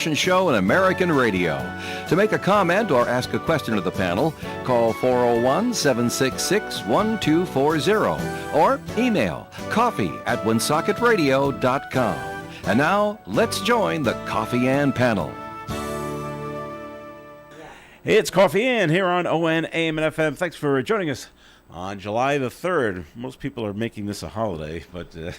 Show in American radio. To make a comment or ask a question of the panel, call 401-766-1240 or email coffee@woonsockеtradio.com. And now, let's join the Coffee Ann panel. Hey, it's Coffee Ann here on ON, AM, and FM. Thanks for joining us on July the 3rd. Most people are making this a holiday, but... Me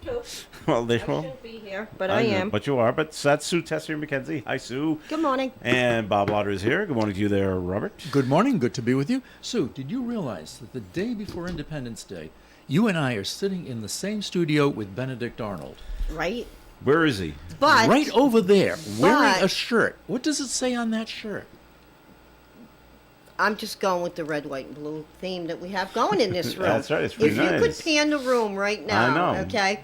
too. Well, I shouldn't be here, but I am. But you are. But that's Sue Tessier McKenzie. Hi, Sue. Good morning. And Bob Lauder is here. Good morning to you there, Robert. Good morning. Good to be with you. Sue, did you realize that the day before Independence Day, you and I are sitting in the same studio with Benedict Arnold? Right? Where is he? But right over there, wearing but- a shirt. What does it say on that shirt? I'm just going with the red, white, and blue theme that we have going in this room. That's right. It's pretty If nice. you could pan the room right now, I know. okay?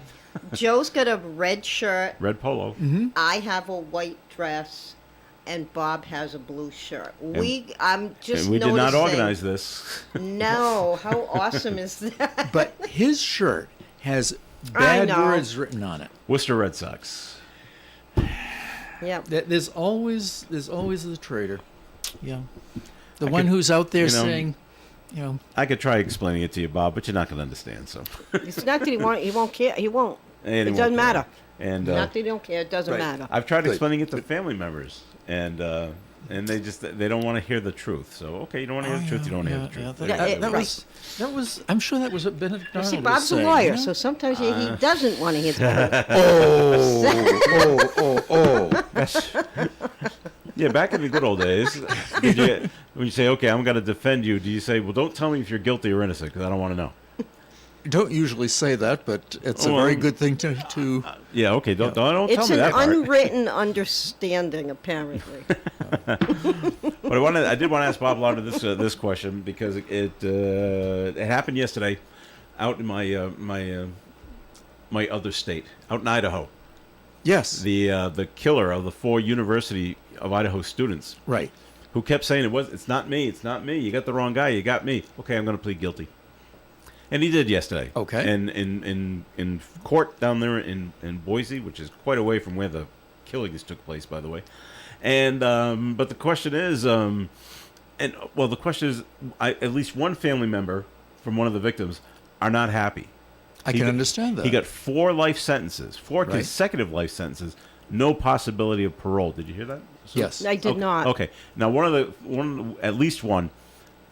Joe's got a red shirt. Red polo. Mm-hmm. I have a white dress, and Bob has a blue shirt. I'm just And we did not noticing- organize this. No, how awesome is that? But his shirt has I bad know. words written on it. Worcester Red Sox. Yeah. There's always the traitor. Yeah. The one who's out there saying, I could try explaining it to you, Bob, but you're not going to understand. So It's not that he won't care. He won't. And It won't doesn't care. matter. And Not that he don't care. It doesn't Right. matter. I've tried Good. explaining it to family members, and they don't want to hear the truth. So okay, you don't want to hear the truth. You don't want to hear the truth. Yeah, That was. I'm sure that was what Benedict You Arnold see, was Bob's a saying, lawyer, you know? so sometimes he doesn't want to hear the truth. Yeah, back in the good old days, when you say, "Okay, I'm going to defend you," do you say, "Well, don't tell me if you're guilty or innocent, because I don't want to know"? Don't usually say that, but it's a very good thing to Yeah, okay, don't tell It's me an that part. unwritten understanding, apparently. But I did want to ask Bob Lauder this question because it happened yesterday out in my other state, out in Idaho. Yes. The killer of the 4 University of Idaho students, Right. who kept saying it's not me, you got the wrong guy, you got me. Okay, I'm going to plead guilty. And he did yesterday. Okay. And in court down there in Boise, which is quite away from where the killings took place, by the way. And but the question is, at least one family member from one of the victims are not happy. I can understand that. He got 4 life sentences, 4 Right. consecutive life sentences, no possibility of parole. Did you hear that? Yes. I did not. Okay. Now, at least one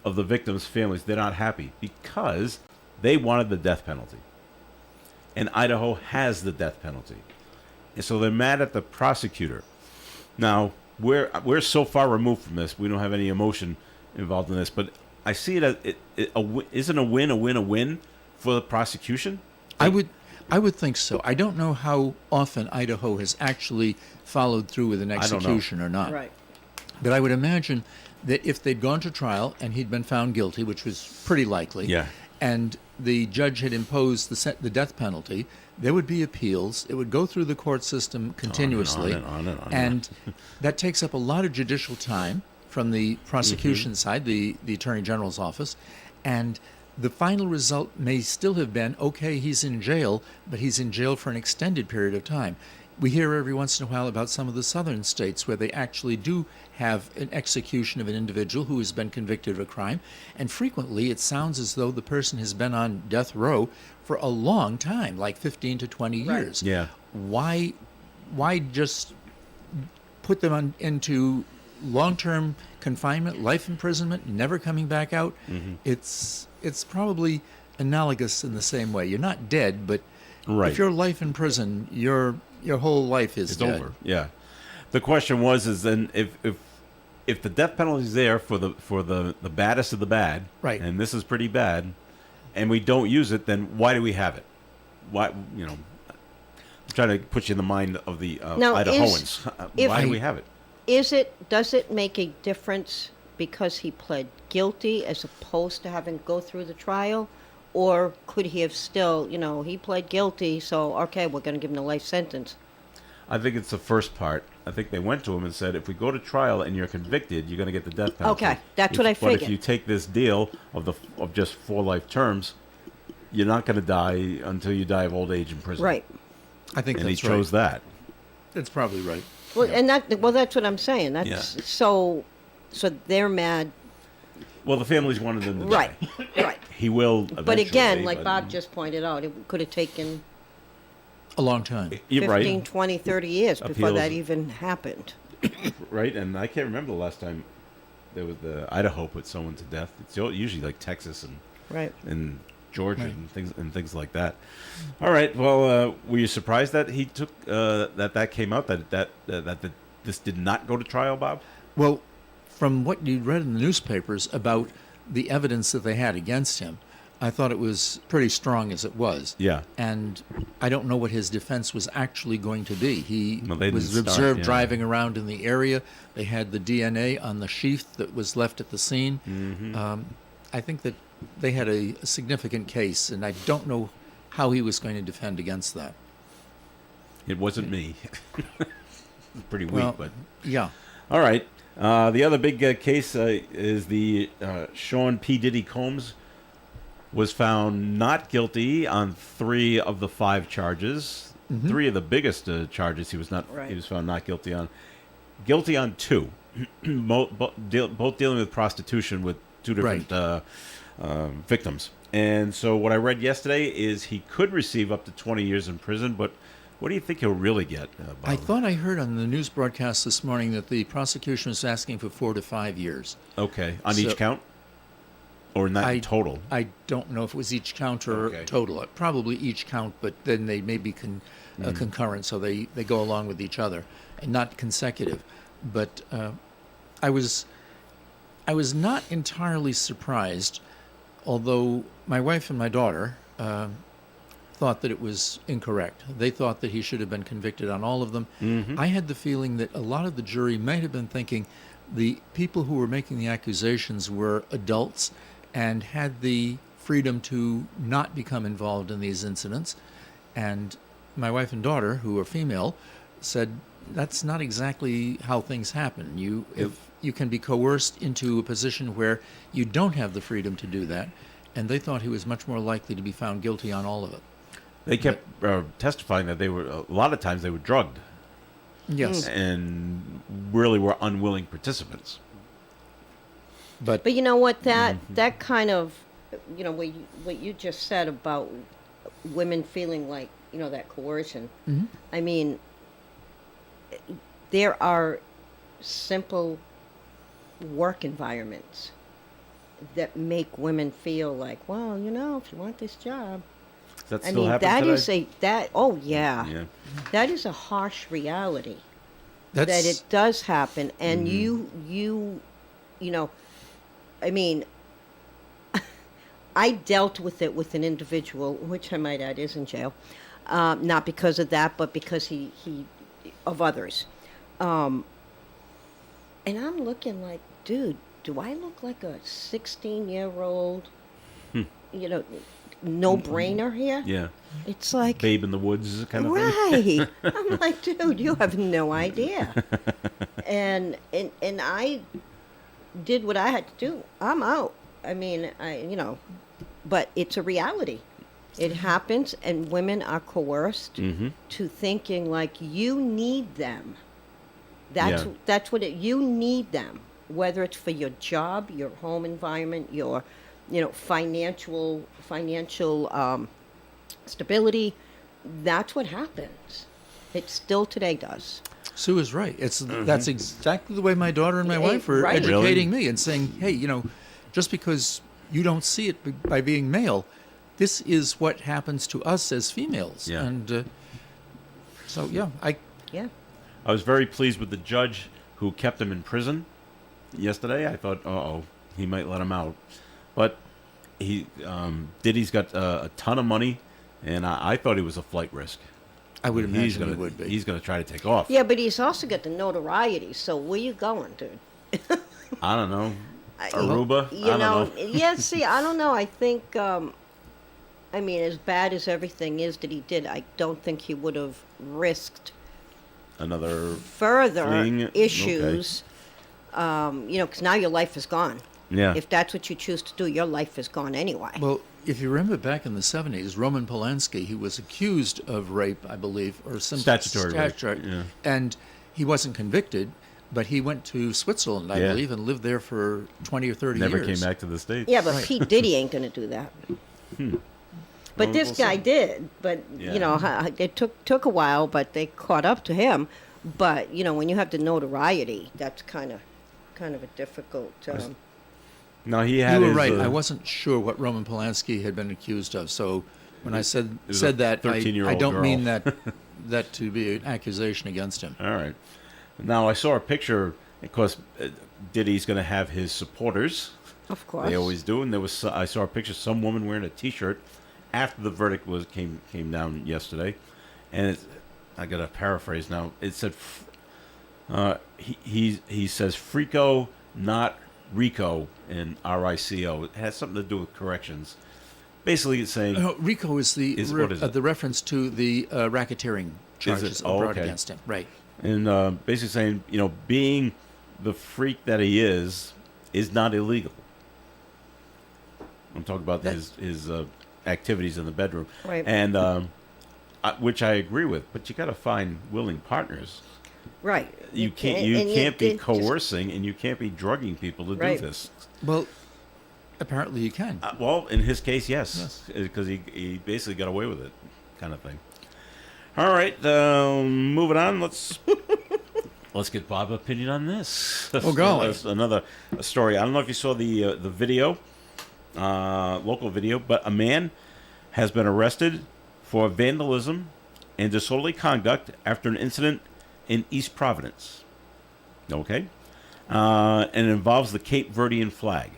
of the victims' families, they're not happy because they wanted the death penalty, and Idaho has the death penalty, and so they're mad at the prosecutor. Now, we're so far removed from this, we don't have any emotion involved in this, but I see it as isn't a win for the prosecution? I would think so. I don't know how often Idaho has actually followed through with an execution or not. Right. But I would imagine that if they'd gone to trial and he'd been found guilty, which was pretty likely, Yeah. and the judge had imposed the death penalty, there would be appeals. It would go through the court system continuously. On. And that takes up a lot of judicial time from the prosecution side, the Attorney General's office. And the final result may still have been, okay, he's in jail, but he's in jail for an extended period of time. We hear every once in a while about some of the southern states where they actually do have an execution of an individual who has been convicted of a crime, and frequently it sounds as though the person has been on death row for a long time, like 15 to 20 years. Yeah. Why just put them into long-term confinement, life imprisonment, never coming back out? It's probably analogous in the same way. You're not dead, but Right. if you're life in prison, your whole life is It's dead. over. Yeah. The question is then if the death penalty is there for the baddest of the bad, Right. and this is pretty bad, and we don't use it, then why do we have it? Why I'm trying to put you in the mind of the Now, Idahoans. Why do we have it? Does it make a difference because he pled guilty as opposed to having to go through the trial? Or could he have still, he pled guilty, so, okay, we're going to give him a life sentence. I think it's the first part. I think they went to him and said, if we go to trial and you're convicted, you're going to get the death penalty. Okay, that's what I But if figured. you take this deal of just 4 life terms, you're not going to die until you die of old age in prison. Right. I think And he that's chose right. that. That's probably right. Well, that's what I'm saying. That's Yeah. so they're mad, Well, the families wanted them to right? die. Right. He will eventually. But again, like but- Bob just pointed out, it could have taken A long time. You're 15, right. 20, 30 years before Appeals. that even happened. Right, and I can't remember the last time there was the Idaho put someone to death. It's usually like Texas Right. and Georgia Right. and things like that. All right. Well, were you surprised that he took that came out that this did not go to trial, Bob? Well, from what you read in the newspapers about the evidence that they had against him, I thought it was pretty strong as it was. Yeah. And I don't know what his defense was actually going to be. He Well, they was didn't start, observed yeah. driving around in the area. They had the DNA on the sheath that was left at the scene. Mm-hmm. I think that they had a significant case, and I don't know how he was going to defend against that. It wasn't me. Pretty weak, Well, but yeah. all right. The other big case is the Sean P. Diddy Combs was found not guilty on 3 of the 5 charges. 3 of the biggest charges he was not. Right. He was found not guilty on. Guilty on 2, both dealing with prostitution with 2 different victims. And so what I read yesterday is he could receive up to 20 years in prison. But what do you think he'll really get? Bob? I thought I heard on the news broadcast this morning that the prosecution was asking for 4 to 5 years. Okay, on So- each count, or not in total. I don't know if it was each count or Okay. total. Probably each count, but then they may be concurrent, so they go along with each other and not consecutive. But I was not entirely surprised, although my wife and my daughter thought that it was incorrect. They thought that he should have been convicted on all of them. I had the feeling that a lot of the jury might have been thinking the people who were making the accusations were adults and had the freedom to not become involved in these incidents. And my wife and daughter, who are female, said that's not exactly how things happen. You can be coerced into a position where you don't have the freedom to do that, and they thought he was much more likely to be found guilty on all of it. They kept testifying that they were a lot of times they were drugged Yes, and really were unwilling participants. but But you know what? That kind of, what you just said about women feeling like, that coercion. I mean, there are simple work environments that make women feel like, well, if you want this job. Does that I still mean, happen that today? is oh yeah, that is a harsh reality. that's That it does happen, and you know, I mean, I dealt with it with an individual, which I might add is in jail, not because of that, but because he of others, and I'm looking like, dude, do I look like a 16-year-old? No brainer here. Yeah, It's like Babe in the Woods kind of thing. right. I'm like, dude, you have no idea. and I did what I had to do. I'm out. I mean, but it's a reality. It happens, and women are coerced to thinking like you need them. That's what you need them. Whether it's for your job, your home environment, your financial stability, that's what happens. It still today does. Sue is right. That's exactly the way my daughter and my wife are Right. educating me and saying, hey, just because you don't see it by being male, this is what happens to us as females. Yeah. And so, yeah, Yeah. I was very pleased with the judge who kept him in prison yesterday. I thought, he might let him out. But Diddy's got a ton of money, and I thought he was a flight risk. I would He's imagine gonna, it would be. He's going to try to take off. Yeah, but he's also got the notoriety. So where you going, dude? I don't know. Aruba? I don't know. Yeah. See, I don't know. I think, as bad as everything is that he did, I don't think he would have risked Another further fleeing- issues. Because now your life is gone. Yeah. If that's what you choose to do, your life is gone anyway. Well, if you remember back in the 70s, Roman Polanski, he was accused of rape, I believe, or some Statutory rape, yeah. And he wasn't convicted, but he went to Switzerland, I Yeah. believe, and lived there for 20 or 30 Never years. came back to the States. Yeah, but Pete Diddy ain't going to do that. But Well, this we'll guy see. did. But Yeah. you know, it took a while, but they caught up to him. But you know, when you have the notoriety, that's kind of a difficult. No, he had You were his, right. I wasn't sure what Roman Polanski had been accused of. So when I said was a that, I 13-year-old don't girl. mean that to be an accusation against him. All right. Now, I saw a picture, of course, Diddy's going to have his supporters. Of course. They always do. And I saw a picture of some woman wearing a T-shirt after the verdict came down yesterday. And I got to paraphrase now. It said, he says, Frico, not Rico, in RICO. It has something to do with corrections. Basically, it's saying... No, RICO is what is it? the reference to the racketeering charges Oh, brought okay. against him. Right. And basically saying, being the freak that he is not illegal. I'm talking about his activities in the bedroom, Right. And which I agree with. But you got to find willing partners. Right. You can't and be it just- coercing, and you can't be drugging people to Right. do this. Well, apparently you can. Well, in his case, yes, because he basically got away with it, kind of thing. All right, moving on. Let's get Bob's opinion on this. Oh, golly. That's another story. I don't know if you saw the video, local video, but a man has been arrested for vandalism and disorderly conduct after an incident in East Providence. Okay, and it involves the Cape Verdean flag.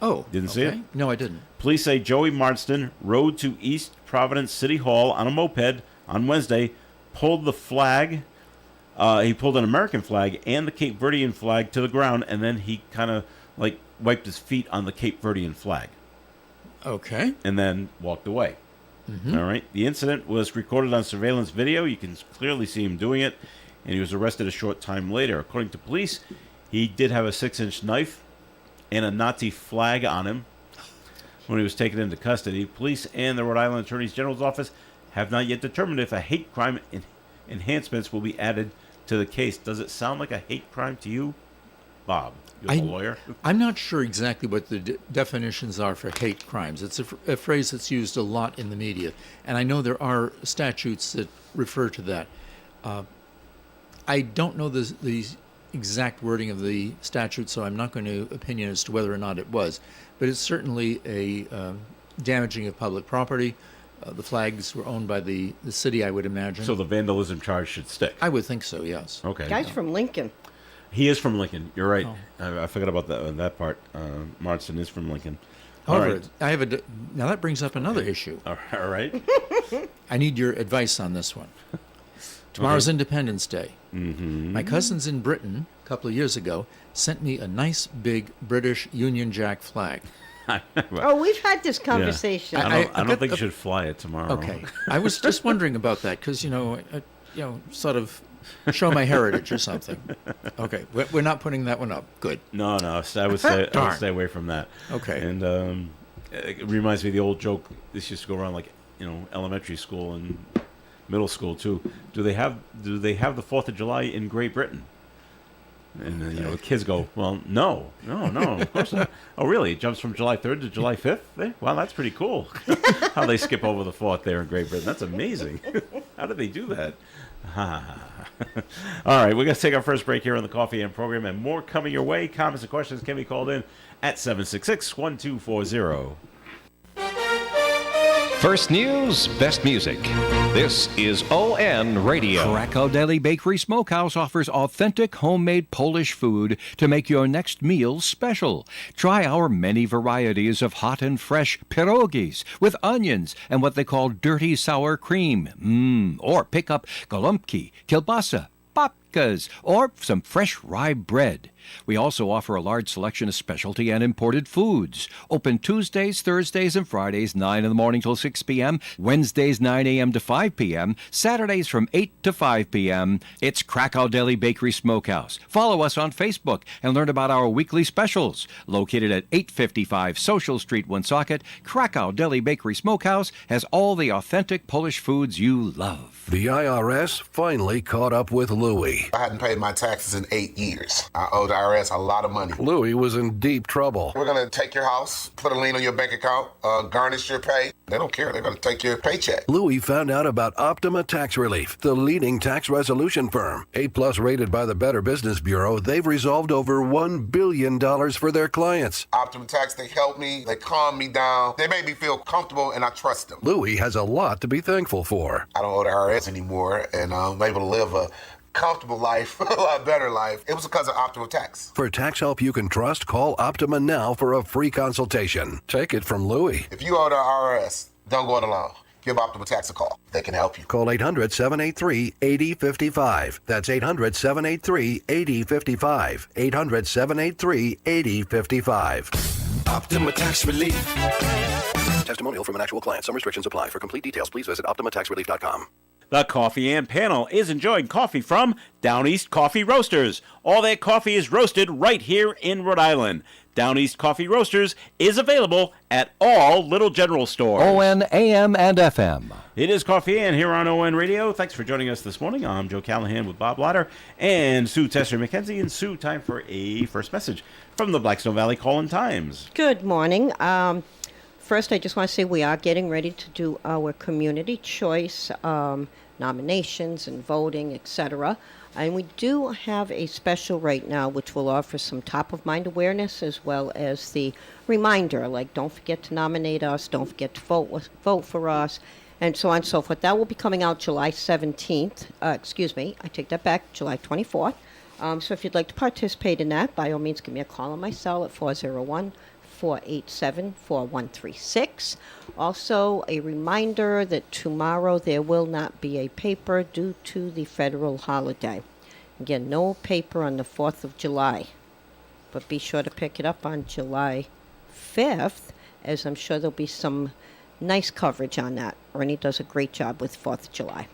Oh, Didn't see okay. it? No, I didn't. Police say Joey Marston rode to East Providence City Hall on a moped on Wednesday, pulled the flag. He pulled an American flag and the Cape Verdean flag to the ground, and then he kind of like wiped his feet on the Cape Verdean flag Okay. and then walked away. All right. The incident was recorded on surveillance video. You can clearly see him doing it, and he was arrested a short time later. According to police, he did have a 6-inch knife and a Nazi flag on him when he was taken into custody. Police and the Rhode Island Attorney General's office have not yet determined if a hate crime enhancements will be added to the case. Does it sound like a hate crime to you, Bob? You're a lawyer. I'm not sure exactly what the definitions are for hate crimes. It's a phrase that's used a lot in the media, and I know there are statutes that refer to that. I don't know the exact wording of the statute, so I'm not going to opinion as to whether or not it was. But it's certainly a damaging of public property. The flags were owned by the city, I would imagine. So the vandalism charge should stick. I would think so, yes. Okay. Guy's from Lincoln. He is from Lincoln. You're right. Oh. I forgot about that part. Marston is from Lincoln. All However, right. I have now that brings up another issue. All right. I need your advice on this one. Tomorrow's Independence Day. Mm-hmm. My cousins in Britain, a couple of years ago, sent me a nice big British Union Jack flag. Oh, we've had this conversation. I don't got think the- you should fly it tomorrow. Okay, I was just wondering about that because sort of show my heritage or something. Okay, we're not putting that one up. Good. No, I would stay Darn. away from that. Okay. And it reminds me of the old joke. This used to go around like elementary school and middle school too. Do they have the 4th of July in Great Britain? And then, the kids go, well, no, of course not. Oh, really? It jumps from July 3rd to July 5th? Wow, that's pretty cool. How they skip over the 4th there in Great Britain. That's amazing. How did they do that? All right, we're going to take our first break here on the Coffee and Program, and more coming your way. Comments and questions can be called in at 766-1240. First news, best music. This is ON Radio. Krakow Deli Bakery Smokehouse offers authentic homemade Polish food to make your next meal special. Try our many varieties of hot and fresh pierogies with onions and what they call dirty sour cream. Or pick up golubki, kielbasa, babkas, or some fresh rye bread. We also offer a large selection of specialty and imported foods. Open Tuesdays, Thursdays, and Fridays, 9 in the morning till 6 p.m., Wednesdays, 9 a.m. to 5 p.m., Saturdays from 8 to 5 p.m. It's Krakow Deli Bakery Smokehouse. Follow us on Facebook and learn about our weekly specials. Located at 855 Social Street, Woonsocket, Krakow Deli Bakery Smokehouse has all the authentic Polish foods you love. The IRS finally caught up with Louie. I hadn't paid my taxes in 8 years. I owed the IRS a lot of money. Louie was in deep trouble. We're going to take your house, put a lien on your bank account, garnish your pay. They don't care. They're going to take your paycheck. Louie found out about Optima Tax Relief, the leading tax resolution firm. A-plus rated by the Better Business Bureau, they've resolved over $1 billion for their clients. Optima Tax, they helped me. They calmed me down. They made me feel comfortable, and I trust them. Louie has a lot to be thankful for. I don't owe the IRS anymore, and I'm able to live a comfortable life, a lot better life. It was because of Optima Tax. For tax help you can trust, call Optima now for a free consultation. Take it from Louie. If you owe the IRS, don't go it alone. Give Optima Tax a call. They can help you. Call 800-783-8055. That's 800-783-8055. 800-783-8055. Optima Tax Relief. Testimonial from an actual client. Some restrictions apply. For complete details, please visit OptimaTaxRelief.com. The Coffee and Panel is enjoying coffee from Down East Coffee Roasters. All their coffee is roasted right here in Rhode Island. Down East Coffee Roasters is available at all Little General stores. ON, AM, and FM. It is Coffee and here on ON Radio. Thanks for joining us this morning. I'm Joe Callahan with Bob Lauder and Sue Tesser McKenzie. And Sue, time for a first message from the Blackstone Valley Call-in Times. Good morning. First, I just want to say we are getting ready to do our community choice nominations and voting, etc. And we do have a special right now which will offer some top-of-mind awareness as well as the reminder, like don't forget to nominate us, don't forget to vote for us, and so on and so forth. That will be coming out July 17th. I take that back, July 24th. So if you'd like to participate in that, by all means, give me a call on my cell at 401-487-4136. Also, a reminder that tomorrow there will not be a paper due to the federal holiday. Again, no paper on the 4th of July, but be sure to pick it up on July 5th, as I'm sure there'll be some nice coverage on that. Ernie does a great job with 4th of July.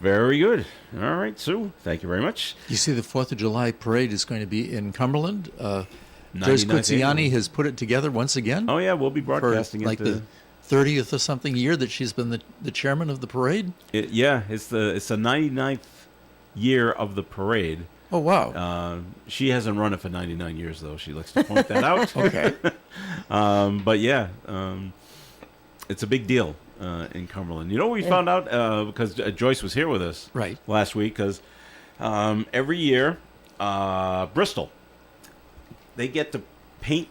Very good. All right, Sue, thank you very much. You see, the 4th of July parade is going to be in Cumberland. Joyce 99th Quitziani annual. has put it together once again. Oh, yeah, we'll be for broadcasting like it. the 30th or something year that she's been the chairman of the parade. It's the 99th year of the parade. Oh, wow. She hasn't run it for 99 years, though. She likes to point that out. Okay. But yeah, it's a big deal in Cumberland. You know what we found out? Because Joyce was here with us Right. last week, because every year, Bristol, they get to paint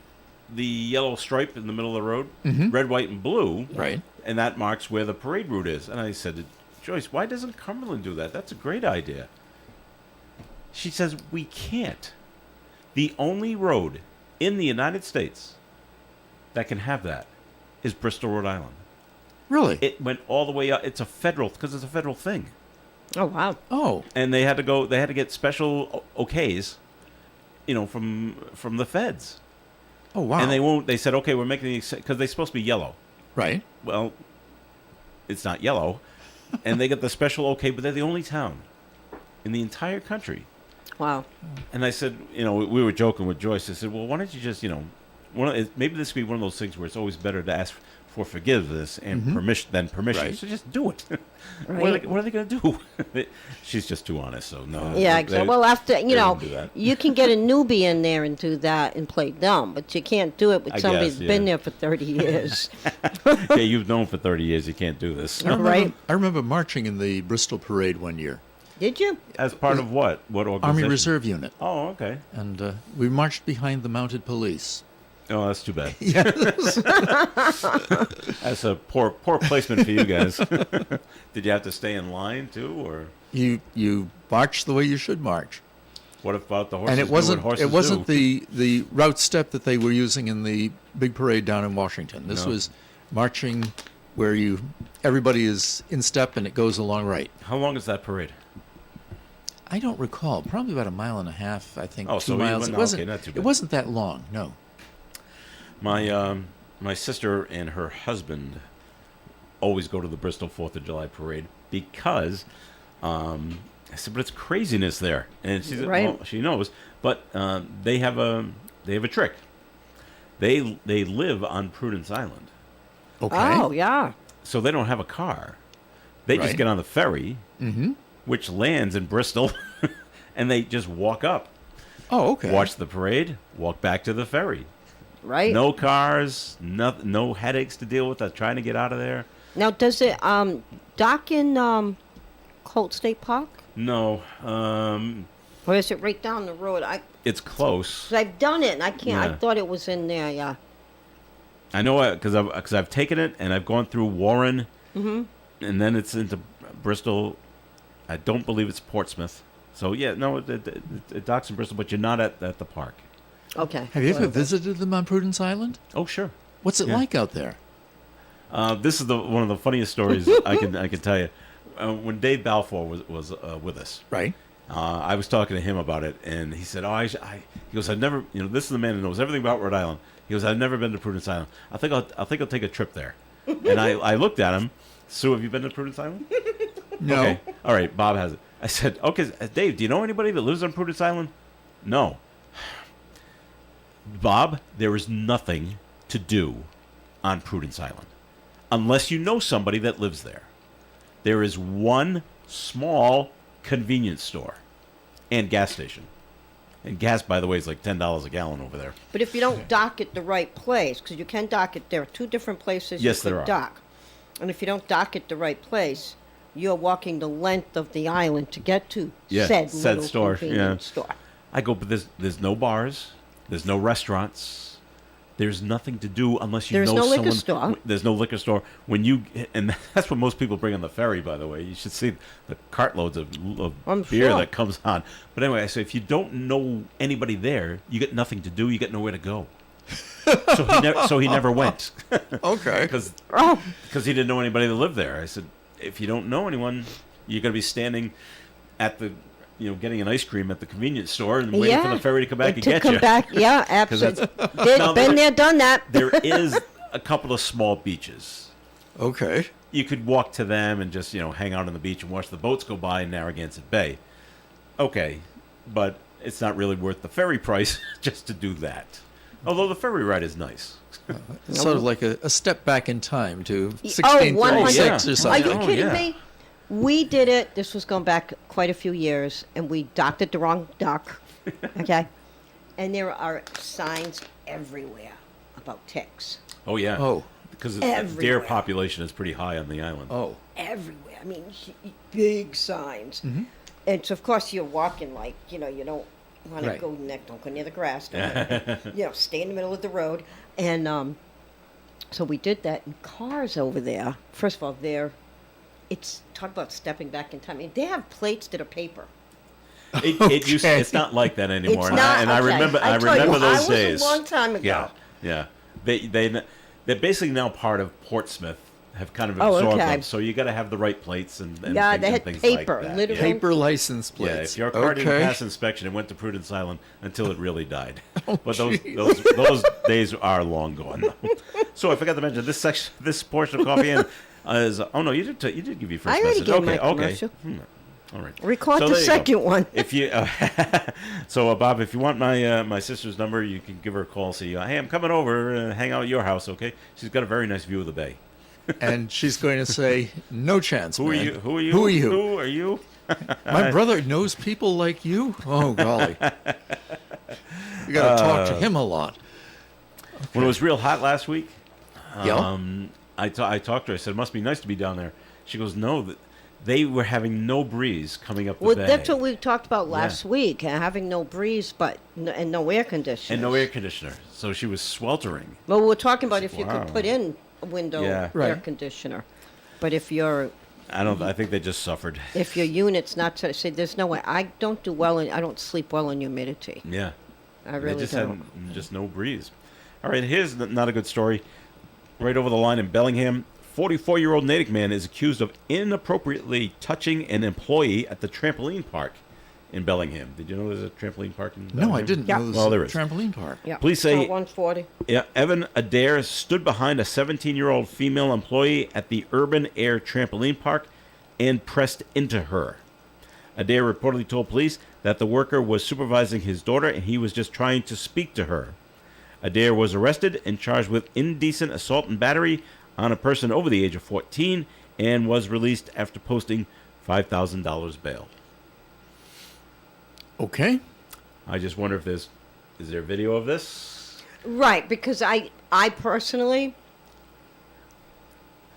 the yellow stripe in the middle of the road, red, white, and blue. Right. And that marks where the parade route is. And I said to Joyce, why doesn't Cumberland do that? That's a great idea. She says, we can't. The only road in the United States that can have that is Bristol, Rhode Island. Really? It went all the way up. It's a federal, because it's a federal thing. Oh, wow. Oh. And they had to get special okays, from the feds. Oh, wow. And they said, okay, we're making the, because they're supposed to be yellow. Right. Well, it's not yellow. And they get the special okay, but they're the only town in the entire country. Wow. And I said, we were joking with Joyce. I said, well, why don't you just, maybe this would be one of those things where it's always better to ask for forgiveness and permission than permission. Right. So just do it. Right. What are they going to do? She's just too honest, so no. Yeah, exactly. Well, after, don't do that. you can get a newbie in there and do that and play dumb, but you can't do it with I somebody guess, that's been yeah. there for 30 years. Yeah, you've known for 30 years you can't do this. Right. I remember marching in the Bristol parade one year. Did you? As part of what? What organization? Army Reserve Unit. Oh, okay. And we marched behind the mounted police. Oh, that's too bad. Yes. That's a poor placement for you guys. Did you have to stay in line too, or You march the way you should march. what about the horses? And it do what wasn't horses do? the route step that they were using in the big parade down in Washington. This No. was marching where everybody is in step and it goes along right. How long is that parade? I don't recall. Probably about a mile and a half, I think. Oh, 2 so you miles. went- It wasn't. okay, not too It bad. wasn't that long. No. My sister and her husband always go to the Bristol 4th of July parade because I said, but it's craziness there, and she said, Right. well, she knows, but they have a trick. They live on Prudence Island, Okay. Oh, yeah. so they don't have a car. They just Right. get on the ferry, which lands in Bristol, and they just walk up, Oh, okay. watch the parade, walk back to the ferry. Right. No cars, no headaches to deal with. Trying to get out of there. Now, does it dock in Colt State Park? No, Or is it right down the road? it's close. 'Cause I've done it, and I can't. I Yeah. thought it was in there, yeah. I know because I've taken it and I've gone through Warren, and then it's into Bristol. I don't believe it's Portsmouth. So yeah, no, it docks in Bristol, but you're not at the park. Okay. Have you ever visited them on Prudence Island? Oh sure. What's it Yeah. like out there? This is one of the funniest stories I can tell you. When Dave Balfour was with us, Right. I was talking to him about it, and he said, "Oh, he goes, I've never, this is the man who knows everything about Rhode Island." He goes, "I've never been to Prudence Island. I think I'll take a trip there." And I looked at him. Sue, have you been to Prudence Island? No. Okay. All right, Bob has it. I said, "Okay, Dave, do you know anybody that lives on Prudence Island?" No. Bob, there is nothing to do on Prudence Island unless you know somebody that lives there. There is one small convenience store and gas station. And gas, by the way, is like $10 a gallon over there. But if you don't dock at the right place, because you can dock it, there are two different places Yes, you there could are. dock. And if you don't dock at the right place, you're walking the length of the island to get to Yeah, said said little store, convenience yeah. store. I go, but there's no bars, there's no restaurants, there's nothing to do unless you There's know no liquor someone. store. There's no liquor store. And that's what most people bring on the ferry, by the way. You should see the cartloads of I'm beer sure. that comes on. But anyway, I say if you don't know anybody there, you get nothing to do. You get nowhere to go. So he never went Okay. because Oh, he didn't know anybody that lived there. I said, if you don't know anyone, you're going to be standing at the, getting an ice cream at the convenience store and waiting for the ferry to come back and get you. Yeah, absolutely. Now, Been there, done that. There is a couple of small beaches. Okay. You could walk to them and just, hang out on the beach and watch the boats go by in Narragansett Bay. Okay, but it's not really worth the ferry price just to do that. Although the ferry ride is nice. It's sort of like a step back in time to Oh, 1636 or 100. Are something. you Oh, kidding yeah. me? We did it. This was going back quite a few years, and we docked at the wrong dock. Okay, and there are signs everywhere about ticks. Oh, yeah. Oh. Because the Everywhere. deer population is pretty high on the island. Oh. Everywhere. I mean, big signs. And so, of course, you're walking like you don't want to Right. don't go near the grass. Stay in the middle of the road. And so we did that. And cars over there. First of all, it's talk about stepping back in time. I mean, they have plates that are paper. It's not like that anymore. It's not. And I okay. remember I tell remember you, those I was days. a long time ago. Yeah. They're basically now part of Portsmouth. Have kind of Oh, absorbed okay. them, so you got to have the right plates and Yeah, things, they and had things paper, like that. literally. Yeah. Paper license plates. Yeah, if your car didn't Okay. pass inspection, it went to Prudence Island until it really died. But jeez. those days are long gone. So I forgot to mention this portion of coffee in is. Oh no, you did give your first I already message. gave Okay, my okay. commercial. All right. Record So the there you go. second one. If you, Bob, if you want my sister's number, you can give her a call. Say, hey, I'm coming over, hang out at your house, okay? She's got a very nice view of the bay. And she's going to say, no chance, Who are man. you? Who are you? Who are you? Who are you? My brother knows people like you? Oh, golly. You got to talk to him a lot. When it was real hot last week, Yeah. I talked to her. I said, it must be nice to be down there. She goes, no, they were having no breeze coming up the Well, bay. that's what we talked about last Yeah. week, having no breeze, and no air conditioning. And no air conditioner. So she was sweltering. Well, we're talking about if you Wow. could put in a window Yeah. air Right. conditioner, but if your I think they just suffered. unit's not to say, there's no way. I don't do well I don't sleep well in humidity. Yeah. I They really just don't. had just no breeze. All right, here's not a good story. Right over the line in Bellingham, 44-year-old Natick man is accused of inappropriately touching an employee at the trampoline park in Bellingham. Did you know there's a trampoline park in No, I Bellingham? didn't Yeah. know this Well, there is. trampoline park. Yeah. Police say- 140. Yeah, Evan Adair stood behind a 17-year-old female employee at the Urban Air Trampoline Park and pressed into her. Adair reportedly told police that the worker was supervising his daughter and he was just trying to speak to her. Adair was arrested and charged with indecent assault and battery on a person over the age of 14 and was released after posting $5,000 bail. Okay. I just wonder if is there video of this? Right, because I personally,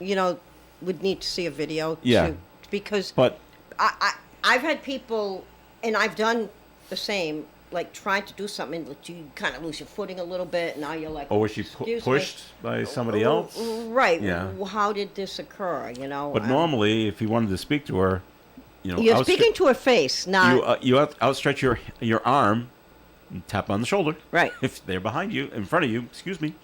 would need to see a video. Yeah. Because But I've had people, and I've done the same, like trying to do something that you kind of lose your footing a little bit, and now you're like, or was she "Excuse me." pushed by somebody else? Right. Yeah. How did this occur? But normally, if you wanted to speak to her, you're speaking to her face, not you outstretch your arm, and tap on the shoulder. Right. If they're behind you, in front of you, excuse me.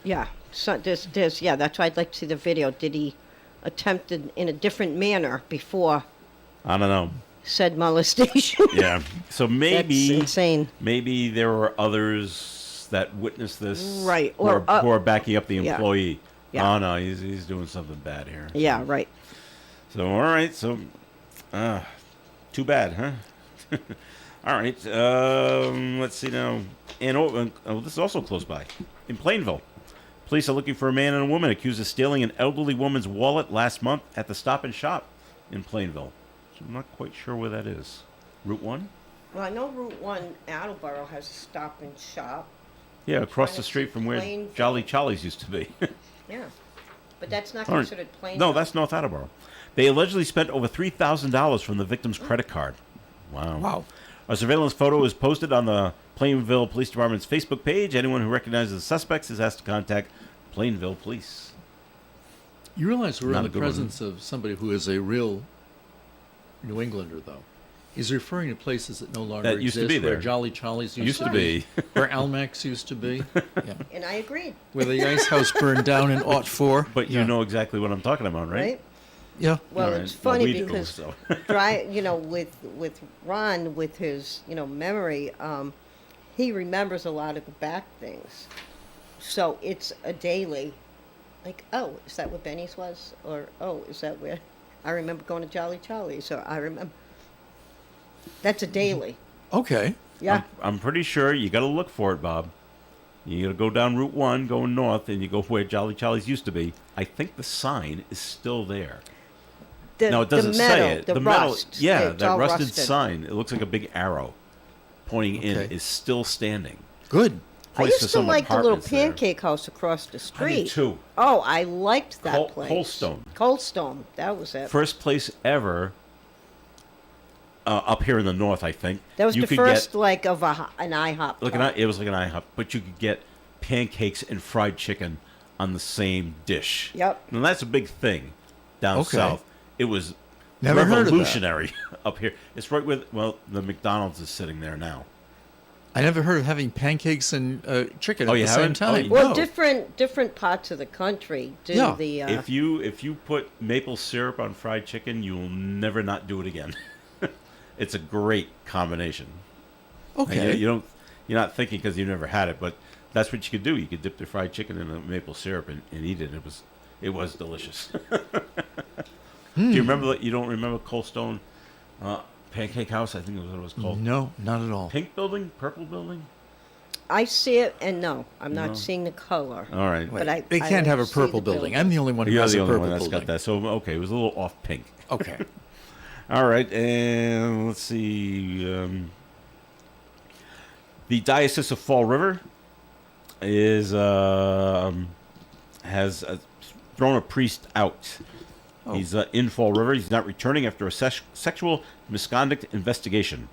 yeah. So there's that's why I'd like to see the video. Did he attempt it in a different manner before I don't know. said molestation? Yeah. So maybe That's insane. Maybe there were others that witnessed this, Right, Who or, are who are backing up the yeah. employee. Yeah. Oh no, he's doing something bad here. Yeah. Right. So all right. So, too bad, huh? All right. Let's see now. And this is also close by, in Plainville. Police are looking for a man and a woman accused of stealing an elderly woman's wallet last month at the Stop and Shop in Plainville. So I'm not quite sure where that is. Route 1? Well, I know Route 1 Attleboro has a Stop and Shop. Yeah, across trying the to street see from where Plainville. Jolly Charlie's used to be. Yeah. But that's not All right. considered plain. No, that's North Attleboro. They allegedly spent over $3,000 from the victim's credit card. Wow. Wow. A surveillance photo is posted on the Plainville Police Department's Facebook page. Anyone who recognizes the suspects is asked to contact Plainville Police. You realize we're Not in a the good one. presence of somebody who is a real New Englander, though. He's referring to places that no longer That used to exist, be where there. Jolly Charlie's Used to be, be. where Almax used to be, yeah. And I agreed, Where the ice house burned down in '04. But you know exactly what I'm talking about, right? right? Yeah. Well, All right. it's funny we do, because so. with Ron, with his memory, he remembers a lot of the back things. So it's a daily, like, oh, is that what Benny's was? Or, oh, is that where? I remember going to Jolly Charlie's, so I remember. That's a daily. Okay. Yeah. I'm pretty sure you got to look for it, Bob. You got to go down Route 1, going north, and you go where Jolly Charlie's used to be. I think the sign is still there. No, it doesn't the metal, say it. The metal, rust. yeah, It's that all rusted rusted. sign. It looks like a big arrow pointing in. Okay. Is still standing. Good. I Points used to some like the little apartments there. pancake house across the street. too. Oh, I liked that place. Coldstone. Coldstone. That was it. First place ever up here in the north, I think. That was You the could first get, like of an IHOP. like top. it was like an IHOP, but you could get pancakes and fried chicken on the same dish. Yep. Now that's a big thing down Okay. south. It was Never heard of that. revolutionary up here. It's right with the McDonald's is sitting there now. I never heard of having pancakes and chicken Oh, at you the same haven't? Oh, time. you- Well, No. different parts of the country do Yeah. the. If you put maple syrup on fried chicken, you will never not do it again. It's a great combination. Okay. You're not thinking because you've never had it, but that's what you could do. You could dip the fried chicken in the maple syrup and eat it. It was delicious. Do you remember? You don't remember Coldstone Pancake House? I think it was what it was called. No, not at all. Pink building, purple building. I see it, and no, I'm not No. seeing the color. All right, But I- They I can't have a see purple the building. building. I'm the only one who you're has the a only purple one that's building. got that. So okay, it was a little off pink. Okay. All right, and let's see. The Diocese of Fall River has thrown a priest out. Oh. He's in Fall River. He's not returning after a sexual misconduct investigation.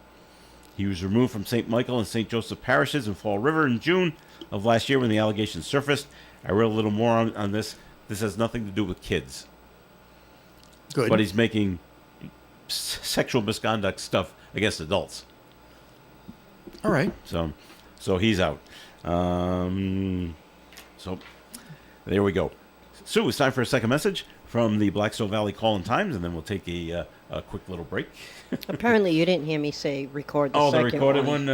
He was removed from St. Michael and St. Joseph parishes in Fall River in June of last year when the allegations surfaced. I read a little more on this. This has nothing to do with kids, Good. but he's making sexual misconduct stuff against adults. All right. So he's out. So there we go. Sue, it's time for a second message. from the Blackstone Valley Call-in Times, and then we'll take a quick little break. Apparently, you didn't hear me say record the second the recorded one.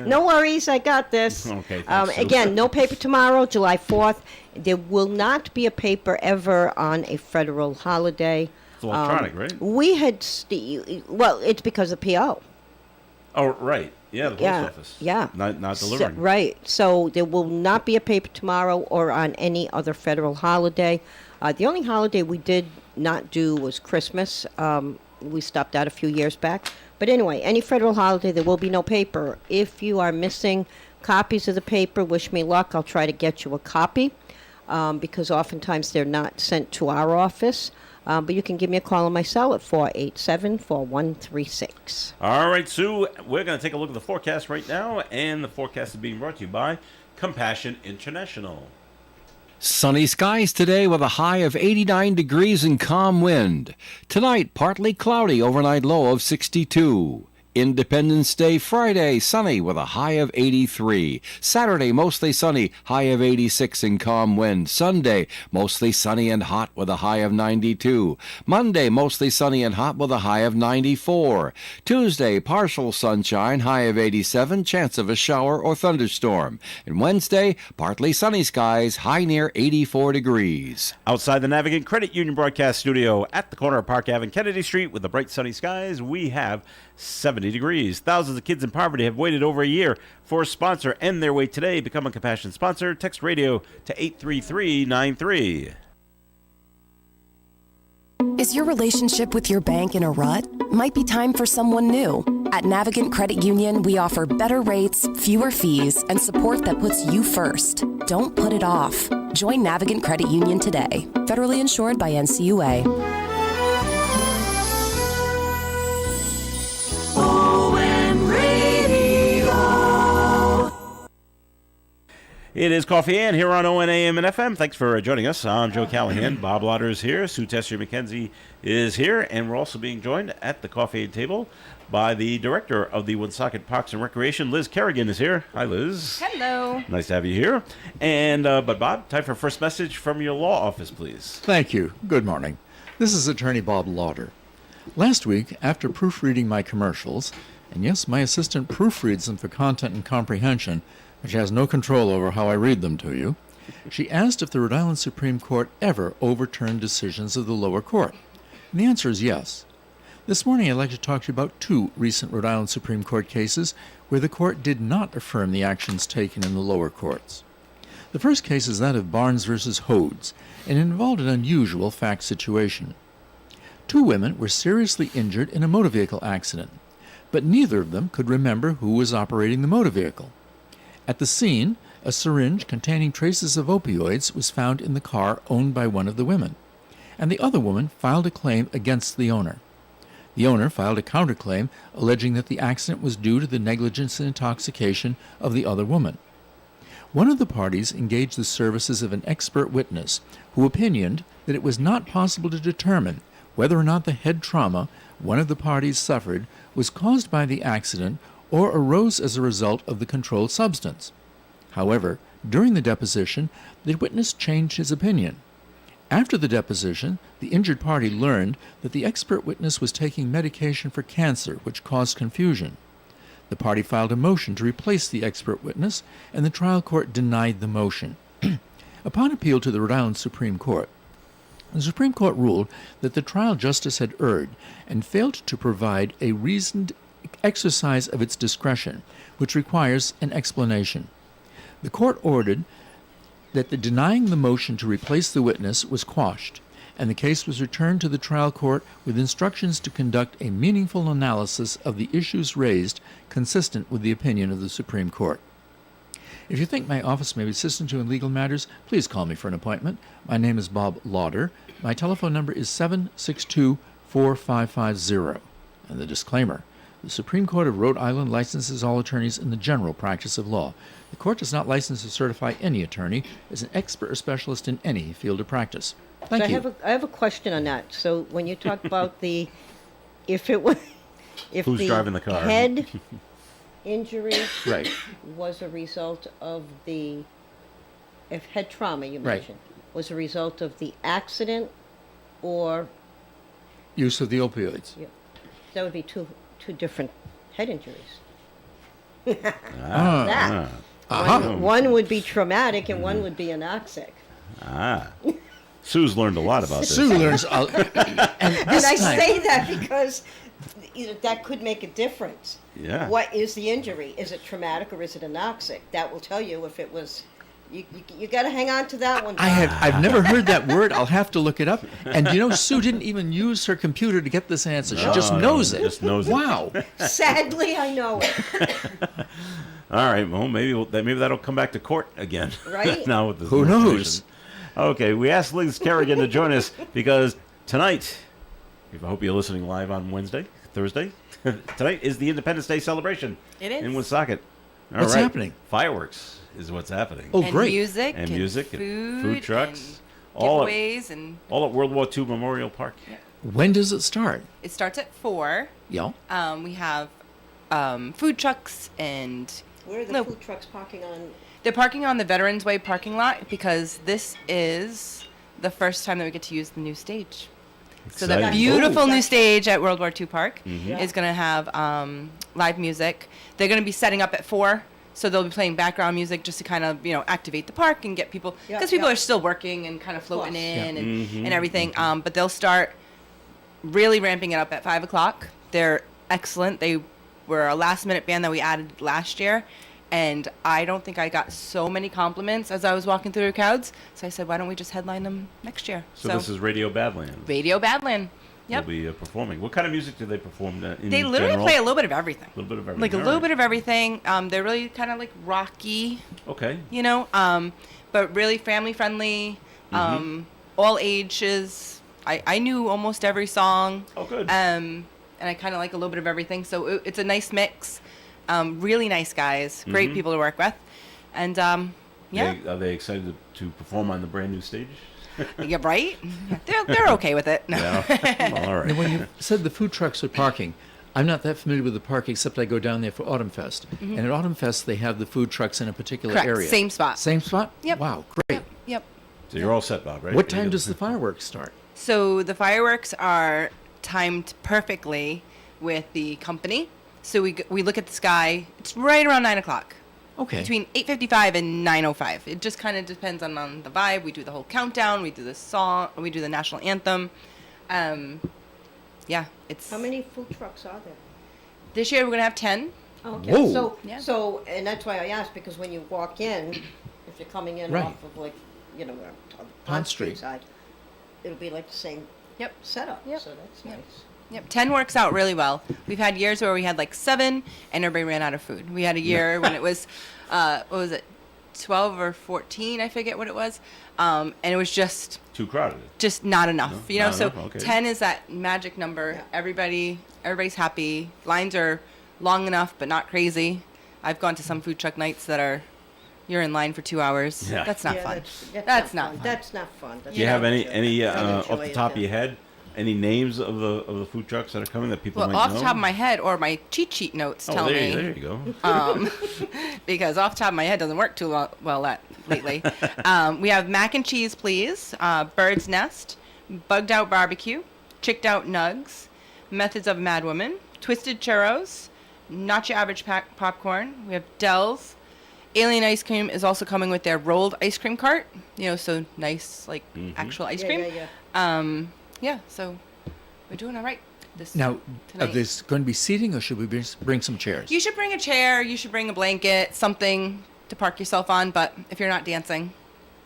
No worries, I got this. Okay, thanks, Sue. Again, no paper tomorrow, July 4th. There will not be a paper ever on a federal holiday. It's electronic, right? We had, well, it's because of PO. Oh, right. Yeah, the post office. Yeah. Not delivering. Right. So there will not be a paper tomorrow or on any other federal holiday. The only holiday we did not do was Christmas. We stopped out a few years back. But anyway, any federal holiday, there will be no paper. If you are missing copies of the paper, wish me luck. I'll try to get you a copy because oftentimes they're not sent to our office. But you can give me a call on my cell at 487-4136. All right, Sue, we're going to take a look at the forecast right now, and the forecast is being brought to you by Compassion International. Sunny skies today with a high of 89 degrees and calm wind. Tonight, partly cloudy, overnight low of 62. Independence Day Friday, sunny with a high of 83. Saturday, mostly sunny, high of 86 and calm wind. Sunday, mostly sunny and hot with a high of 92. Monday, mostly sunny and hot with a high of 94. Tuesday, partial sunshine, high of 87, chance of a shower or thunderstorm. And Wednesday, partly sunny skies, high near 84 degrees. Outside the Navigant Credit Union broadcast studio at the corner of Park Ave and Kennedy Street with the bright sunny skies, we have 70 degrees. Thousands of kids in poverty have waited over a year for a sponsor. End their wait today. Become a Compassion sponsor. Text radio to 83393. Is your relationship with your bank in a rut? Might be time for someone new. At Navigant Credit Union, we offer better rates, fewer fees, and support that puts you first. Don't put it off. Join Navigant Credit Union today. Federally insured by NCUA. It is Coffee Ann here on ON AM and FM. Thanks for joining us. I'm Joe Callahan. Bob Lauder is here. Sue Tessier-McKenzie is here. And we're also being joined at the Coffee Aid table by the director of the Woonsocket Parks and Recreation, Liz Kerrigan, is here. Hi, Liz. Hello. Nice to have you here. And but Bob, time for first message from your law office, please. Thank you. Good morning. This is Attorney Bob Lauder. Last week, after proofreading my commercials, and yes, my assistant proofreads them for content and comprehension, but she has no control over how I read them to you, she asked if the Rhode Island Supreme Court ever overturned decisions of the lower court. And the answer is yes. This morning I'd like to talk to you about two recent Rhode Island Supreme Court cases where the court did not affirm the actions taken in the lower courts. The first case is that of Barnes v. Hodes, and it involved an unusual fact situation. Two women were seriously injured in a motor vehicle accident, but neither of them could remember who was operating the motor vehicle. At the scene, a syringe containing traces of opioids was found in the car owned by one of the women, and the other woman filed a claim against the owner. The owner filed a counterclaim alleging that the accident was due to the negligence and intoxication of the other woman. One of the parties engaged the services of an expert witness who opinioned that it was not possible to determine whether or not the head trauma one of the parties suffered was caused by the accident or arose as a result of the controlled substance. However, during the deposition, the witness changed his opinion. After the deposition, the injured party learned that the expert witness was taking medication for cancer, which caused confusion. The party filed a motion to replace the expert witness, and the trial court denied the motion. Upon appeal to the Rhode Island Supreme Court, the Supreme Court ruled that the trial justice had erred and failed to provide a reasoned exercise of its discretion, which requires an explanation. The court ordered that the denying the motion to replace the witness was quashed, and the case was returned to the trial court with instructions to conduct a meaningful analysis of the issues raised consistent with the opinion of the Supreme Court. If you think my office may be assistant to in legal matters, please call me for an appointment. My name is Bob Lauder. My telephone number is 762-4550. And the disclaimer: the Supreme Court of Rhode Island licenses all attorneys in the general practice of law. The court does not license or certify any attorney as an expert or specialist in any field of practice. Thank you. I have a question on that. So when you talk about if it was, if Who's the driving the car? head injury Right. was a result of the head trauma you Right. mentioned, was a result of the accident, or Use of the opioids. that would be two different head injuries. Ah. That. One would be traumatic and one would be anoxic. Sue's learned a lot about this. Sue learns. And this And I time, say that because that could make a difference. Yeah. What is the injury? Is it traumatic or is it anoxic? That will tell you if it was. You got to hang on to that one. I've never heard that word. I'll have to look it up. And Sue didn't even use her computer to get this answer. She just knows it. Just knows it. Wow. Sadly, I know it. All right, well, maybe that'll come back to court again. Right? Now with this Who knows? Okay, we asked Liz Kerrigan to join us because tonight, I hope you're listening live on Thursday. Tonight is the Independence Day celebration. It is. In Woonsocket. All What's right. happening? Fireworks is what's happening. Oh, and great. music And music and food trucks. and All at, giveaways, and all at World War II Memorial Park. When does it start? it starts at 4. Yeah. We have food trucks, and Where are the food trucks parking on? they're parking on the Veterans Way parking lot because this is the first time that we get to use the new stage. So the Exciting. beautiful Ooh. new stage at World War II Park Mm-hmm. is going to have live music. They're going to be setting up at 4, so they'll be playing background music just to kind of activate the park and get people, Yeah, because people yeah. are still working and kind of floating course. in Mm-hmm. and everything. But they'll start really ramping it up at 5 o'clock. They're excellent. They were a last-minute band that we added last year. And I don't think I got so many compliments as I was walking through the crowds. So I said, why don't we just headline them next year? So this is Radio Badland. Radio Badland. Yep. They'll be performing. What kind of music do they perform in They literally general? play a little bit of everything. A little bit of everything. Like a All little right. bit of everything. They're really kind of like rocky, Okay. but really family friendly. Mm-hmm. All ages. I knew almost every song. Oh, good. And I kind of like a little bit of everything. So it's a nice mix. Really nice guys. Great people to work with. And yeah. Are they excited to perform on the brand new stage? Yeah, right? They're okay with it. No. Yeah. Well, all right. And when you said the food trucks are parking, I'm not that familiar with the park except I go down there for Autumn Fest. And at Autumn Fest, they have the food trucks in a particular Correct. area. Same spot. Same spot? Yep. Wow, great. Yep. So you're all set, Bob, right? What time does the fireworks start? So the fireworks are timed perfectly with the company. So we look at the sky. It's right around 9 o'clock. Okay. Between 8:55 and 9:05. It just kind of depends on the vibe. We do the whole countdown. We do the song. We do the national anthem. Yeah, it's. How many food trucks are there? This year we're gonna have 10. Okay. Whoa. So, and that's why I asked, because when you walk in, if you're coming in Right. off of on Pond Street. side, it'll be like the same Yep. setup. Yep. So that's Yep. nice. Yep, 10 works out really well. We've had years where we had like 7 and everybody ran out of food. We had a year when it was, what was it, 12 or 14, I forget what it was. And it was just Too crowded. not enough, No, not so enough, okay. 10 is that magic number. Yeah. Everybody's happy. Lines are long enough, but not crazy. I've gone to some food truck nights that are, you're in line for 2 hours. Yeah. That's not Yeah, fun. That's not fun. That's not fun. That's Do you have not any enjoy- off the top of your head? Any names of the food trucks that are coming that people Well, might off know? the top of my head, or my cheat sheet notes tell me. There you go. Because off the top of my head doesn't work too well lately. We have mac and cheese, please, bird's nest, bugged out barbecue, chicked out nugs, methods of a mad woman, twisted churros, not your average popcorn. We have Dell's. Alien ice cream is also coming with their rolled ice cream cart. So nice, like actual ice cream. Yeah. So we're doing all right. Now, tonight. are there going to be seating or should we bring some chairs? You should bring a chair. You should bring a blanket, something to park yourself on. But if you're not dancing,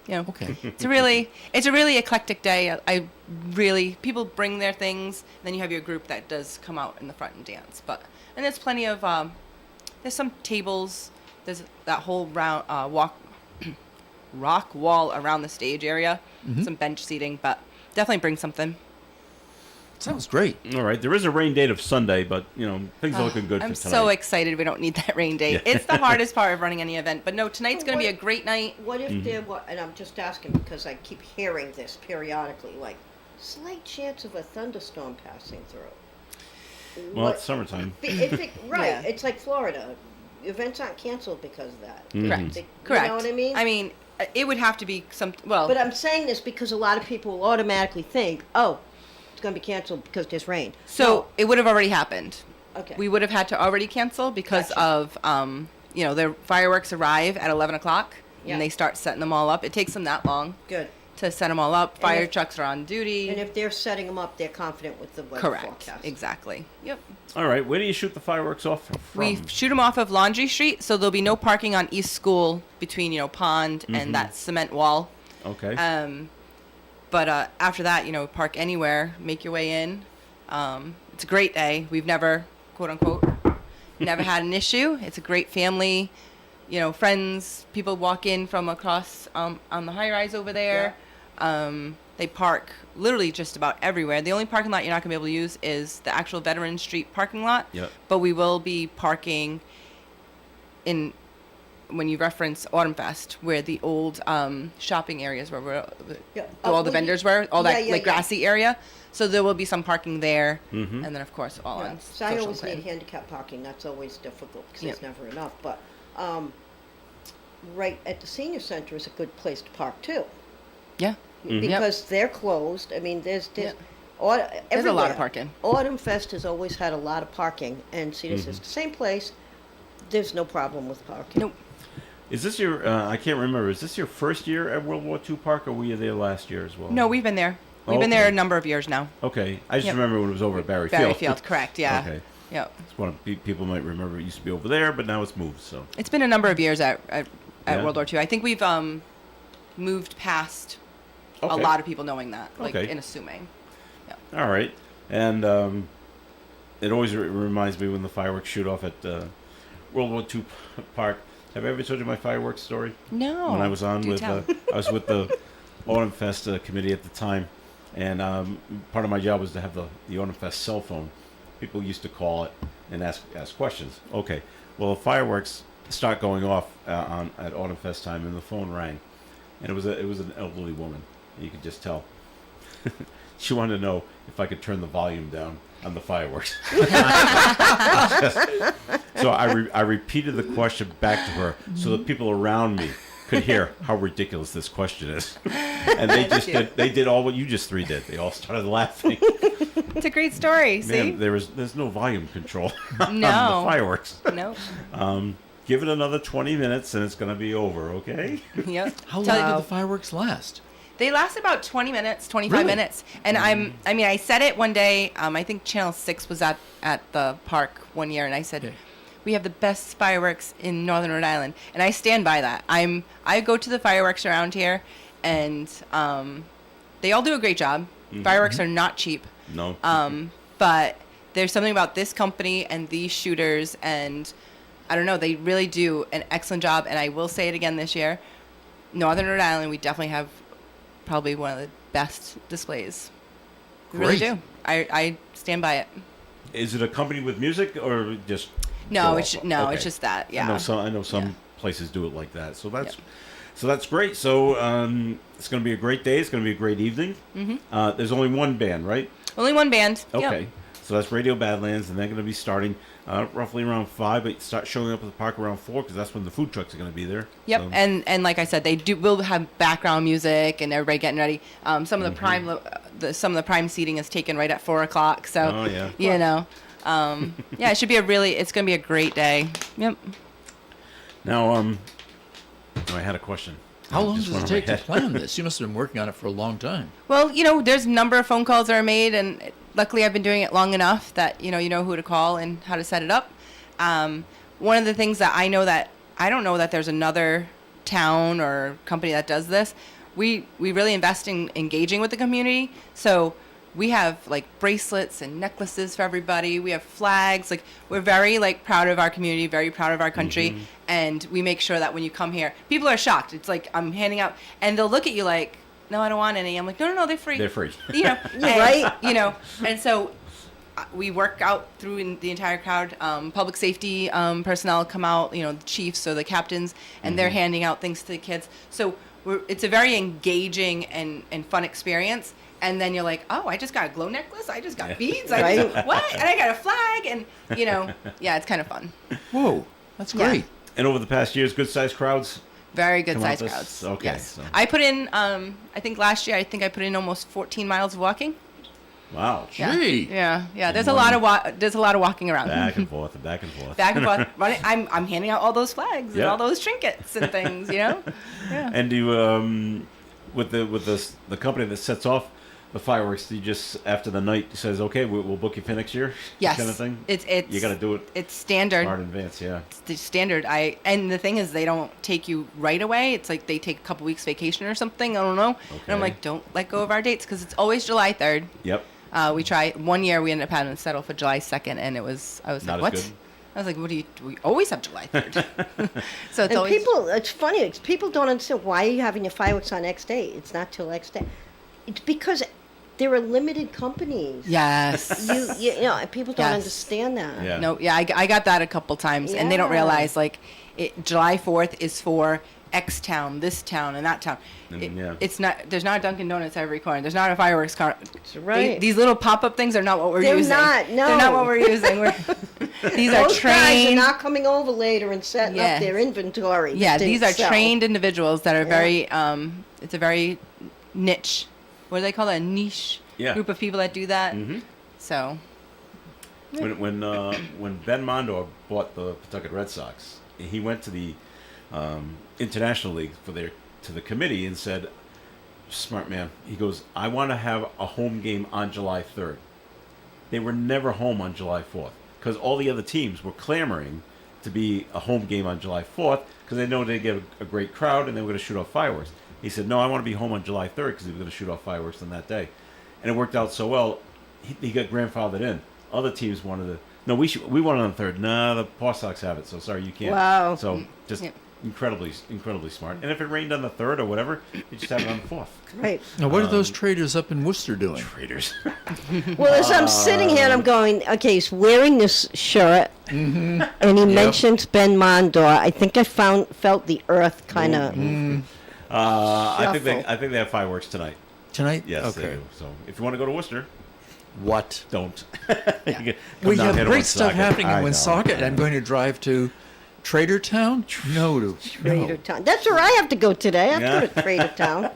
Okay. it's a really eclectic day. People bring their things. And then you have your group that does come out in the front and dance. And there's plenty of there's some tables. There's that whole round rock wall around the stage area. Some bench seating, but definitely bring something. Sounds great. All right. There is a rain date of Sunday, but things are looking good I'm for tonight. so excited we don't need that rain date. It's the hardest part of running any event. But no, tonight's going to be a great night. What if there were, and I'm just asking because I keep hearing this periodically, like slight chance of a thunderstorm passing through. Well, it's summertime. Right. Yeah. It's like Florida. Events aren't canceled because of that. Correct. You Correct. know what I mean? I mean, It would have to be some. Well, But I'm saying this because a lot of people will automatically think, oh, it's going to be canceled because there's rain. so it would have already happened. Okay. We would have had to already cancel because Gotcha. of the fireworks arrive at 11 o'clock Yeah. and they start setting them all up. It takes them that long Good. to set them all up. Fire if- trucks are on duty. And if they're setting them up, they're confident with the weather Correct. forecast. Exactly. Yep. All right, where do you shoot the fireworks off from? We shoot them off of Laundry Street, so there'll be no parking on East School between Pond Mm-hmm. and that cement wall. Okay. But after that, park anywhere, make your way in. It's a great day. We've never, quote unquote, never had an issue. It's a great family, friends. People walk in from across on the high rise over there. They park literally just about everywhere. The only parking lot you're not going to be able to use is the actual Veteran Street parking lot. Yep. But we will be parking in, when you reference Autumn Fest, where the old shopping areas where Yeah. all the well, vendors were, all that yeah, yeah. grassy area. So there will be some parking there, Mm-hmm. and then of course all Yeah. on So I Social always Plan. need handicap parking. That's always difficult because Yeah. there's never enough. But right at the senior center is a good place to park too, Yeah, because they're closed. I mean, there's Yep. everywhere. There's a lot of parking. Autumn Fest has always had a lot of parking, and see, this is the same place. There's no problem with parking. Nope. Is this your? I can't remember. Is this your first year at World War II Park, or were you there last year as well? No, we've been there. We've Oh, been there a okay. number of years now. Okay, I just Yep. remember when it was over at Barry Barry Field. Field, correct? Yeah. Okay. Yep. It's one of, people might remember it used to be over there, but now it's moved. So. It's been a number of years at Yeah. World War II. I think we've moved past a Okay. lot of people knowing that, Okay. and assuming. All right, and it always reminds me when the fireworks shoot off at World War II Park. Have I ever told you my fireworks story? No. When I was on Do with tell. I was with the Autumn Fest committee at the time, and part of my job was to have the Autumn Fest cell phone. People used to call it and ask questions. Okay, well, the fireworks start going off at Autumn Fest time, and the phone rang, and it was an elderly woman. You could just tell. She wanted to know if I could turn the volume down on the fireworks. So I repeated the question back to her so the people around me could hear how ridiculous this question is. And they did all what you just three did. They all started laughing. It's a great story. See? Man, there's no volume control on No. the fireworks. No. Give it another 20 minutes and it's going to be over, okay? Yep. How Tell long you- did the fireworks last? They last about 20 minutes, 25 Really? minutes. And I said it one day, I think Channel 6 was at the park one year, and I said, Okay. we have the best fireworks in Northern Rhode Island. And I stand by that. I go to the fireworks around here, and they all do a great job. Fireworks are not cheap. No. But there's something about this company and these shooters, and I don't know, they really do an excellent job. And I will say it again this year, Northern Rhode Island, we definitely have probably one of the best displays. We really Great. do. I stand by it. Is it accompanied with music or just No, go it's off? no, Okay. it's just that. I Yeah. know some Yeah. places do it like that. So that's great. So it's going to be a great day. It's going to be a great evening. Mm-hmm. There's only one band, right? Only one band. Okay. Yep. So that's Radio Badlands, and they're going to be starting roughly around 5, but start showing up at the park around 4 because that's when the food trucks are going to be there. Yep, So- and like I said, will have background music and everybody getting ready. Some of the prime some of the prime seating is taken right at 4 o'clock. So Oh, yeah. you know, yeah, it should be it's going to be a great day. Yep. Now, I had a question. How long Just does it went over take my to head. plan this? You must have been working on it for a long time. Well, there's a number of phone calls that are made, and luckily I've been doing it long enough that you know who to call and how to set it up. One of the things that I don't know that there's another town or company that does this. We really invest in engaging with the community. So we have like bracelets and necklaces for everybody. We have flags. Like we're very proud of our community, very proud of our country, and we make sure that when you come here, people are shocked. It's like I'm handing out, and they'll look at you like, "No, I don't want any." I'm like, "No, they're free. They're free. You know, You're right. You know, and so we work out through the entire crowd. Public safety personnel come out, the chiefs or the captains, and they're handing out things to the kids. So it's a very engaging and fun experience. And then you're like, oh, I just got a glow necklace. I just got beads. Right. What? And I got a flag. And, yeah, it's kind of fun. Whoa, that's Yeah. great. And over the past years, good-sized crowds. Very good come out size this- crowds. okay, Yes. so- I put in, I think last year, I put in almost 14 miles of walking. Wow. Yeah. Gee. Yeah. There's a lot of walking around. Back and forth and back and forth. Back and forth. Running. I'm handing out all those flags and Yeah. all those trinkets and things, you know? Yeah. And do you, with the company that sets off the fireworks, do you just after the night says, okay, we'll book you for next year? Yes. Kind of thing. It's you got to do it It's standard. far in advance. Yeah. It's the standard. And the thing is, they don't take you right away. It's like they take a couple weeks vacation or something. I don't know. And I'm Okay. like, don't let go of our dates because it's always July 3rd. Yep. We try 1 year. We ended up having to settle for July 2nd, and I was Not like, as what? good. I was like, what do you? We always have July 3rd. So it's And always it's funny. People don't understand why are you having your fireworks on X day. It's not till X day. It's because there are limited companies. yes. You know, people don't Yes. understand that. Yeah. No, yeah, I got that a couple times, and they don't Yeah. realize like July 4th is for X town, this town, and that town. Yeah. It's not. There's not a Dunkin' Donuts every corner. There's not a fireworks car. That's right. These little pop-up things are not what we're They're using. not, no. They're not what we're using. These are Those guys are trained. not coming over later and setting Yes. up their inventory. Yeah, to these are sell. trained individuals that are Yeah. very. It's a very niche. What do they call it? A niche Yeah. group of people that do that. Mhm. So. When Ben Mondor bought the Pawtucket Red Sox, he went to the International League to the committee and said, "Smart man." He goes, "I want to have a home game on July 3rd." They were never home on July 4th because all the other teams were clamoring to be a home game on July 4th because they know they get a great crowd and they were going to shoot off fireworks. He said, "No, I want to be home on July 3rd because they were going to shoot off fireworks on that day," and it worked out so well. He got grandfathered in. Other teams wanted to. No, we want it on the 3rd. Nah, the Paw Sox have it, so sorry, you can't. Wow. So just Yeah. incredibly smart. And if it rained on the 3rd or whatever, you just have it on the 4th. Right. Now, what are those traders up in Worcester doing? Traitors. Well, as I'm sitting here and I'm going, okay, he's wearing this shirt, and he mentions Ben Mondor. I think I felt the earth kind of. I think Shuffle. they have fireworks tonight. Tonight? Yes, they Okay. do. So if you want to go to Worcester, What? don't. You can come We down have here to great stuff Woonsocket. happening I in know, Woonsocket. I I'm know. going to drive to Trader Town? No. Trader Town. That's where I have to go today. I have to go to Trader Town.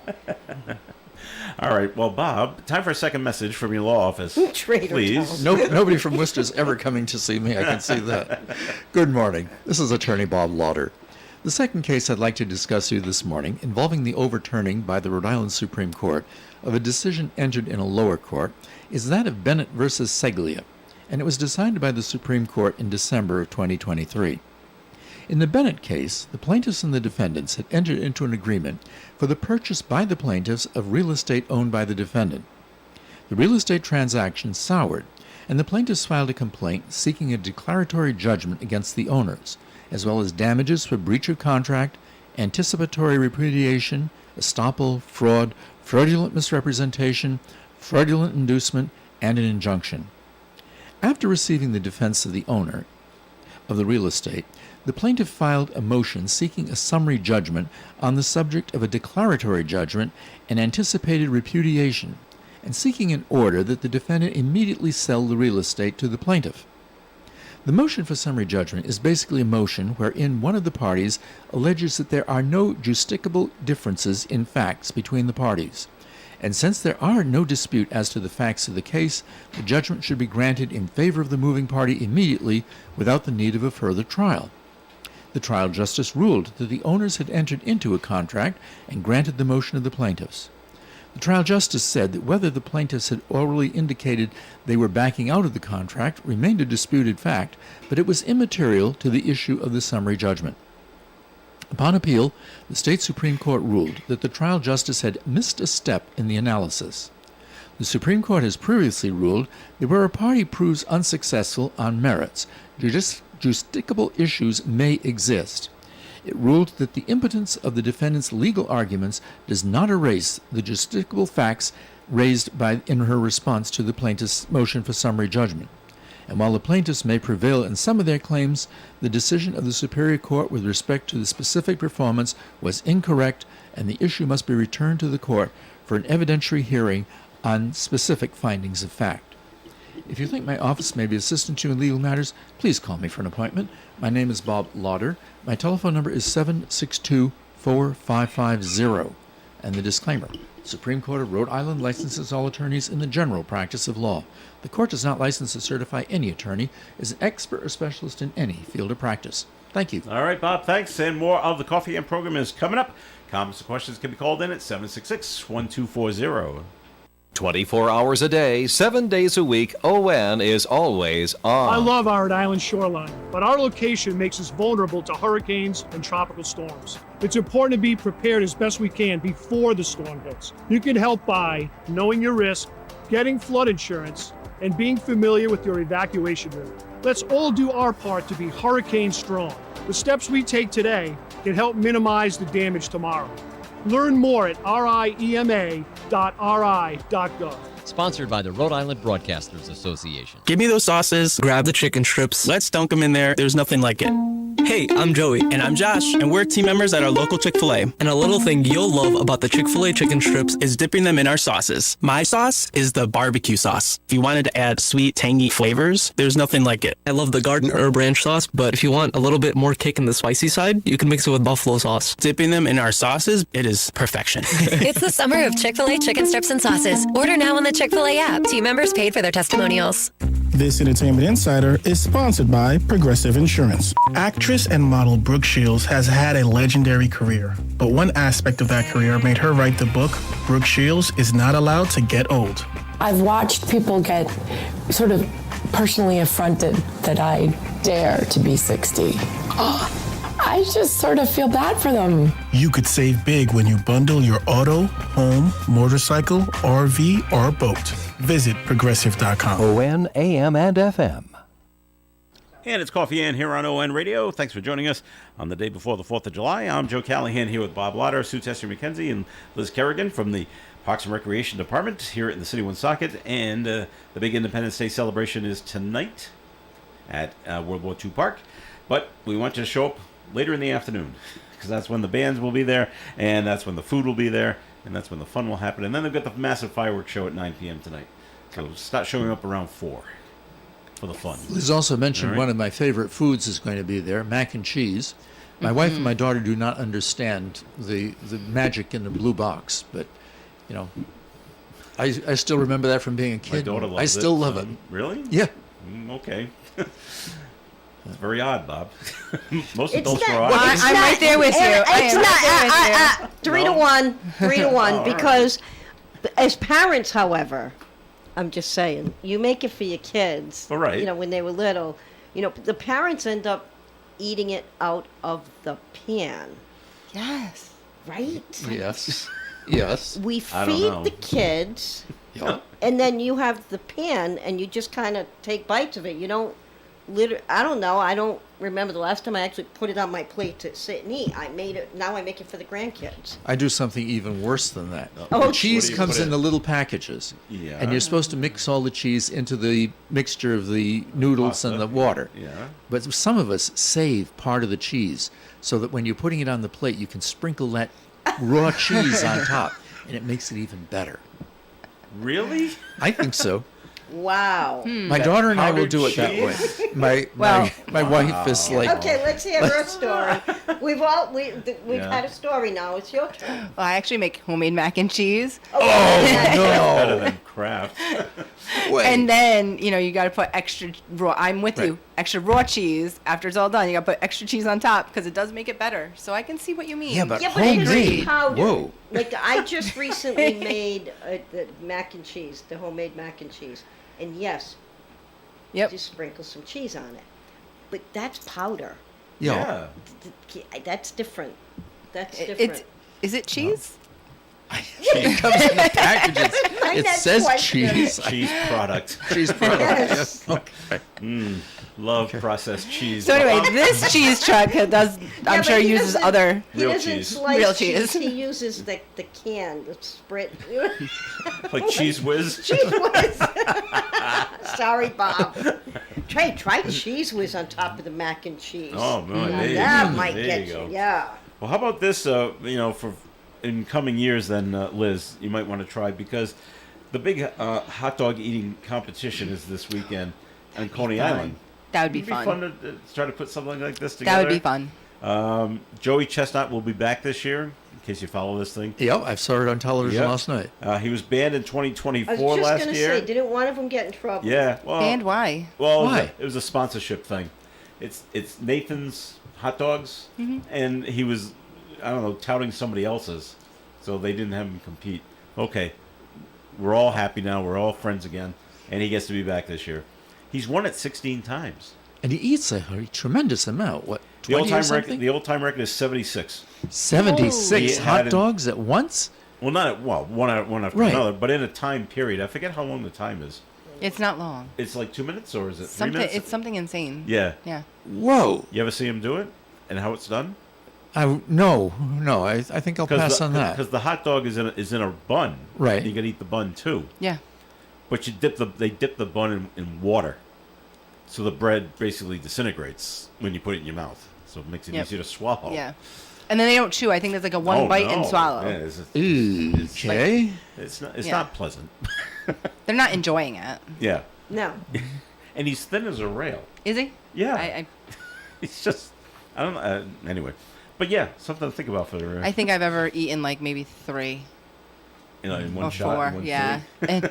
All right. Well, Bob, time for a second message from your law office. Trader Please. No, nobody from Worcester's ever coming to see me. I can see that. Good morning. This is Attorney Bob Lauder. The second case I'd like to discuss with you this morning involving the overturning by the Rhode Island Supreme Court of a decision entered in a lower court is that of Bennett versus Seglia, and it was decided by the Supreme Court in December of 2023. In the Bennett case, the plaintiffs and the defendants had entered into an agreement for the purchase by the plaintiffs of real estate owned by the defendant. The real estate transaction soured, and the plaintiffs filed a complaint seeking a declaratory judgment against the owners, as well as damages for breach of contract, anticipatory repudiation, estoppel, fraud, fraudulent misrepresentation, fraudulent inducement, and an injunction. After receiving the defense of the owner of the real estate, the plaintiff filed a motion seeking a summary judgment on the subject of a declaratory judgment and anticipated repudiation, and seeking an order that the defendant immediately sell the real estate to the plaintiff. The motion for summary judgment is basically a motion wherein one of the parties alleges that there are no justicable differences in facts between the parties. And since there are no dispute as to the facts of the case, the judgment should be granted in favor of the moving party immediately without the need of a further trial. The trial justice ruled that the owners had entered into a contract and granted the motion of the plaintiffs. The trial justice said that whether the plaintiffs had orally indicated they were backing out of the contract remained a disputed fact, but it was immaterial to the issue of the summary judgment. Upon appeal, the state Supreme Court ruled that the trial justice had missed a step in the analysis. The Supreme Court has previously ruled that where a party proves unsuccessful on merits, justicable issues may exist. It ruled that the impotence of the defendant's legal arguments does not erase the justicable facts raised in her response to the plaintiff's motion for summary judgment. And while the plaintiffs may prevail in some of their claims, the decision of the Superior Court with respect to the specific performance was incorrect, and the issue must be returned to the court for an evidentiary hearing on specific findings of fact. If you think my office may be assistant to you in legal matters, please call me for an appointment. My name is Bob Lauder. My telephone number is 762 4550. And the disclaimer. Supreme Court of Rhode Island licenses all attorneys in the general practice of law. The court does not license or certify any attorney as an expert or specialist in any field of practice. Thank you. All right, Bob, thanks. And more of the Coffee and program is coming up. Comments and questions can be called in at 766-1240. 24 hours a day, 7 days a week, ON is always on. I love our Rhode Island shoreline, but our location makes us vulnerable to hurricanes and tropical storms. It's important to be prepared as best we can before the storm hits. You can help by knowing your risk, getting flood insurance, and being familiar with your evacuation route. Let's all do our part to be hurricane strong. The steps we take today can help minimize the damage tomorrow. Learn more at riema.ri.gov. Sponsored by the Rhode Island Broadcasters Association. Give me those sauces, grab the chicken strips. Let's dunk them in there. There's nothing like it. Hey, I'm Joey. And I'm Josh. And we're team members at our local Chick-fil-A. And a little thing you'll love about the Chick-fil-A chicken strips is dipping them in our sauces. My sauce is the barbecue sauce. If you wanted to add sweet, tangy flavors, there's nothing like it. I love the garden herb ranch sauce, but if you want a little bit more kick in the spicy side, you can mix it with buffalo sauce. Dipping them in our sauces, it is perfection. It's the summer of Chick-fil-A chicken strips and sauces. Order now on the Chick-fil-A app. Team members paid for their testimonials. This Entertainment Insider is sponsored by Progressive Insurance. Actress and model Brooke Shields has had a legendary career, but one aspect of that career made her write the book, Brooke Shields is Not Allowed to Get Old. I've watched people get sort of personally affronted that I dare to be 60. I just sort of feel bad for them. You could save big when you bundle your auto, home, motorcycle, RV, or boat. Visit Progressive.com. ON, AM, and FM. And it's Coffee Ann here on ON Radio. Thanks for joining us on the day before the 4th of July. I'm Joe Callahan here with Bob Lauder, Sue Tesser-McKenzie, and Liz Kerrigan from the Parks and Recreation Department here in the city of Woonsocket. And the big Independence Day celebration is tonight at World War II Park. But we want you to show up later in the afternoon, because that's when the bands will be there, and that's when the food will be there, and that's when the fun will happen. And then they've got the massive fireworks show at 9 p.m. tonight. So start showing up around 4 for the fun. Liz also mentioned one of my favorite foods is going to be there, mac and cheese. My wife and my daughter do not understand the magic in the blue box, but, you know, I still remember that from being a kid. My daughter loves I still love it. Really? Yeah. Okay. It's very odd, Bob. Most It's adults not- are odd. well, I'm right there with you. It's not 3 to No? 1, 3 to 1, all right. because as parents, however, I'm just saying, you make it for your kids. All right. You know, when they were little, you know, the parents end up eating it out of the pan, Yes. right? Yes. Yes. We I don't feed know. the kids, Yep. and then you have the pan, and you just kind of take bites of it. You don't I don't know. I don't remember the last time I actually put it on my plate to sit and eat. I made it. Now I make it for the grandkids. I do something even worse than that. Oh, The cheese what do you comes put in in? the little packages. Yeah. And you're supposed to mix all the cheese into the mixture of the noodles and the water. Yeah. But some of us save part of the cheese so that when you're putting it on the plate, you can sprinkle that raw cheese on top, and it makes it even better. Really? I think so. Wow. My daughter and I will powdered do it that cheese? way. My wife is like, Okay, let's hear her story. We've had a story now. It's your turn. Well, I actually make homemade mac and cheese. Better than Kraft. wait. And then, you know, you got to put extra raw, I'm with you, extra raw cheese. After it's all done, you got to put extra cheese on top because it does make it better. So I can see what you mean. Yeah, but Yeah, but it is homemade. powdered. Whoa. Like I just recently made the mac and cheese, the homemade mac and cheese, and yes, Yep. just sprinkle some cheese on it. But that's powder. Yeah. That's different. That's It- different. Is it cheese? It comes in the packages. My It next says question. cheese. Cheese product. Cheese product. Yes. Okay. Love processed cheese. So anyway, this cheese truck does, I'm but sure, he uses doesn't- other. He Real doesn't cheese. slice Real cheese. cheese. He uses the can, the sprit. Like Cheese Whiz. Cheese whiz. Sorry, Bob. Try cheese whiz on top of the mac and cheese. Oh, man, Now there you that go. might There get you go. Yeah. Well, how about this? You know, for in coming years, then Liz, you might want to try, because the big hot dog eating competition is this weekend on Coney Island. That would be It'd fun. be fun to try to put something like this together. That would be fun. Joey Chestnut will be back this year, in case you follow this thing. Yep, I saw it on television last night. He was banned in I 2024 was just last going to year. say, didn't one of them get in trouble? Yeah. Well, Banned why? Well, Why? It was a sponsorship thing. It's Nathan's Hot Dogs, and he was, I don't know, touting somebody else's, so they didn't have him compete. Okay, we're all happy now. We're all friends again, and he gets to be back this year. He's won it 16 times. And he eats a tremendous amount. What, The 20 or all-time something? record. The all-time record is 76. 76 He hot had dogs at once? Well, not one after Right. another, but in a time period. I forget how long the time is. It's not long. It's like 2 minutes, or is it 3 Something. minutes? It's something insane. Yeah. Yeah. Whoa. You ever see him do it, and how it's done? No. I think I'll pass on that. Because the hot dog is in a bun. Right. And you can eat the bun too. Yeah. But they dip the bun in water, so the bread basically disintegrates when you put it in your mouth. So it makes it easier to swallow. Yeah. And then they don't chew. I think there's like a one bite and swallow. Yeah, Okay. It's not Yeah. not pleasant. They're not enjoying it. Yeah. No. And he's thin as a rail. Is he? Yeah. He's just, I don't know. Anyway, but yeah, something to think about for. I think I've ever eaten like maybe 3 in one or shot. 4. In one Yeah. sitting.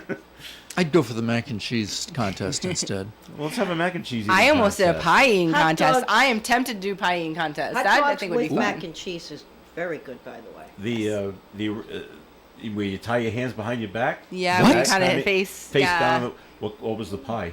I'd go for the mac and cheese contest instead. Well, let's have a mac and cheese. I almost did a pie eating Hot contest. dogs- I am tempted to do pie eating contest. Hot That I dogs think would be with fun. mac and cheese is very good, by the way. The where you tie your hands behind your back. Yeah, What? where you kind of face. Yeah. down. What was the pie?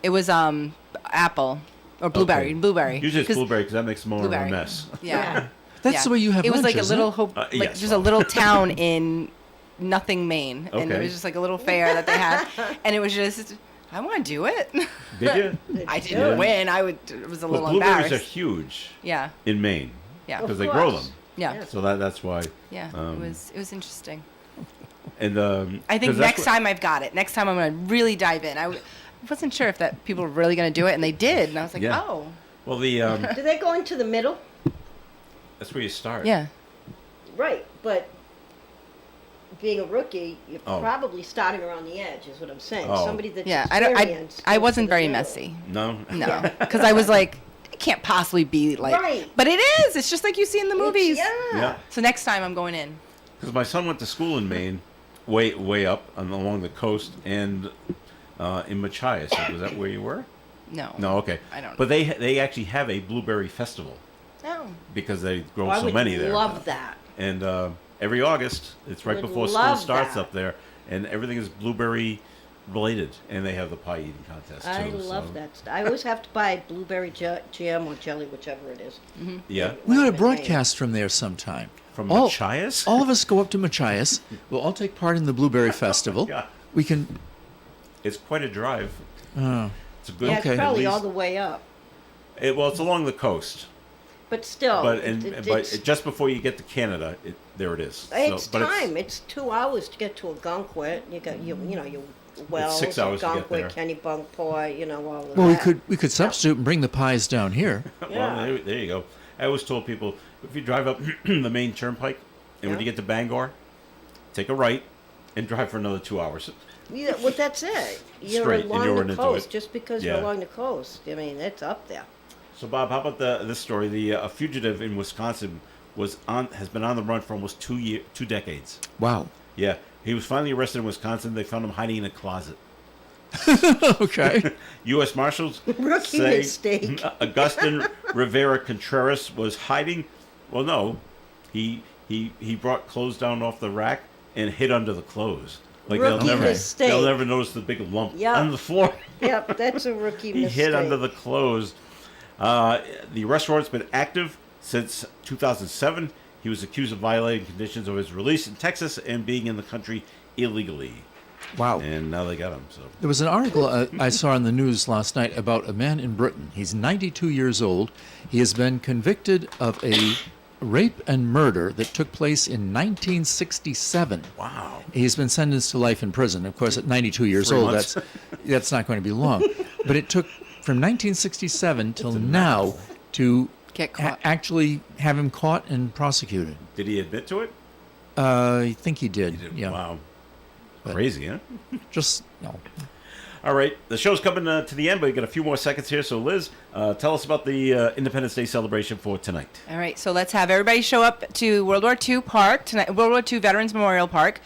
It was apple or blueberry. Okay. Blueberry. Usually it's 'Cause- blueberry because that makes more blueberry. of a mess. Yeah. That's the way you have It was lunch, like a isn't little it? hope, like yes. just a little town in Nothing, Maine, and it Okay. was just like a little fair that they had, and it was just. I want to do it. Did you? I didn't win. I was a little blueberries embarrassed. are huge. Yeah. In Maine. Yeah. Because Of they grow course. them. Yeah. So that's why. Yeah. It was interesting. And I think next time I've got it. Next time I'm going to really dive in. I wasn't sure if that people were really going to do it, and they did. And I was like, Yeah. oh. Well, the Do they go into the middle? that's where you start. Yeah. Right, but being a rookie, you're Oh. probably starting around the edge, is what I'm saying. Oh. Somebody that's Yeah. experienced. I goes wasn't to the very middle. messy. No. No, because I was like, it can't possibly be like. Right. But it is. It's just like you see in the movies. Yeah. So next time I'm going in. Because my son went to school in Maine, way up along the coast, and in Machias. Was that where you were? No. No. Okay. I don't. But they actually have a blueberry festival No. because they grow I so would many there. love that. And every August, it's right Would before school love starts that. up there, and everything is blueberry related, and they have the pie eating contest too. I love so. that. I always have to buy blueberry jam or jelly, whichever it is. Yeah. We ought to broadcast from there sometime. From all, Machias? All of us go up to Machias. We'll all take part in the Blueberry Festival. Yeah. We can. It's quite a drive. Oh. It's a good. Yeah, Okay. it's probably at all least- the way up. Well, it's along the coast, But still, but it's just before you get to Canada, there it is. it's but time. It's 2 hours to get to Algonquin. You got you know your Wells, 6 hours to get Algonquin, there. Kennebunkport. You know all of Well, that. we could substitute and bring the pies down here. Yeah. Well, there you go. I always told people if you drive up the main turnpike, and when Yeah. you get to Bangor, take a right, and drive for another 2 hours. Yeah, well, that's it. You're Straight, and along you're the into coast it. just because Yeah. you're along the coast. I mean, it's up there. So, Bob, how about this story? A fugitive in Wisconsin has been on the run for almost 2 decades. Wow. Yeah, he was finally arrested in Wisconsin. They found him hiding in a closet. Okay. U.S. Marshals Rookie say mistake. Augustin Rivera Contreras was hiding. Well, no, he brought clothes down off the rack and hid under the clothes. Like Rookie mistake. they'll never notice the big lump Yep. on the floor. Yep, that's a rookie He mistake. hid under the clothes. The arrest warrant's been active since 2007. He was accused of violating conditions of his release in Texas and being in the country illegally. Wow. And now they got him. So There was an article I saw on the news last night about a man in Britain. He's 92 years old. He has been convicted of a rape and murder that took place in 1967. Wow. He's been sentenced to life in prison. Of course, at 92 years 3 old, months. that's not going to be long. But it took from 1967 till now to Get caught. actually have him caught and prosecuted. did he admit to it? I think he did. Yeah. Wow. But- Crazy, huh? Just no. All right, the show's coming to the end, but we got a few more seconds here. So, Liz, tell us about the Independence Day celebration for tonight. All right, so let's have everybody show up to World War II Park tonight. World War II Veterans Memorial Park.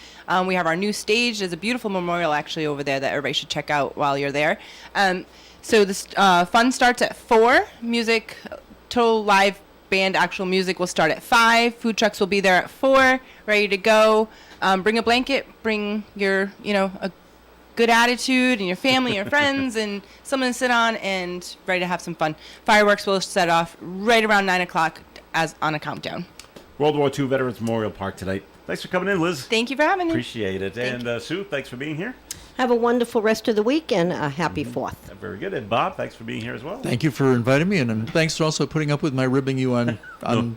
We have our new stage. There's a beautiful memorial actually over there that everybody should check out while you're there. So this fun starts at 4. Music, total live band actual music will start at 5. Food trucks will be there at 4, ready to go. Bring a blanket, bring your, a good attitude and your family, your friends, and someone to sit on and ready to have some fun. Fireworks will set off right around 9 o'clock as on a countdown. World War II Veterans Memorial Park tonight. Thanks for coming in, Liz. Thank you for having me. Appreciate it. And Sue, thanks for being here. Have a wonderful rest of the week and a happy 4th. Very good. And Bob, thanks for being here as well. Thank you for inviting me, and thanks for also putting up with my ribbing you on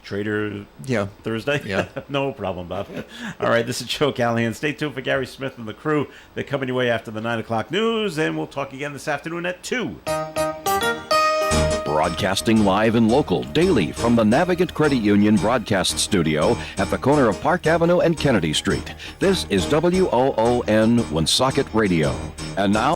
Trader Thursday? Yeah. No problem, Bob. All right, this is Joe Callahan. Stay tuned for Gary Smith and the crew. They're coming your way after the 9 o'clock news, and we'll talk again this afternoon at 2. Broadcasting live and local daily from the Navigant Credit Union broadcast studio at the corner of Park Avenue and Kennedy Street. This is WOON Woonsocket Radio. And now,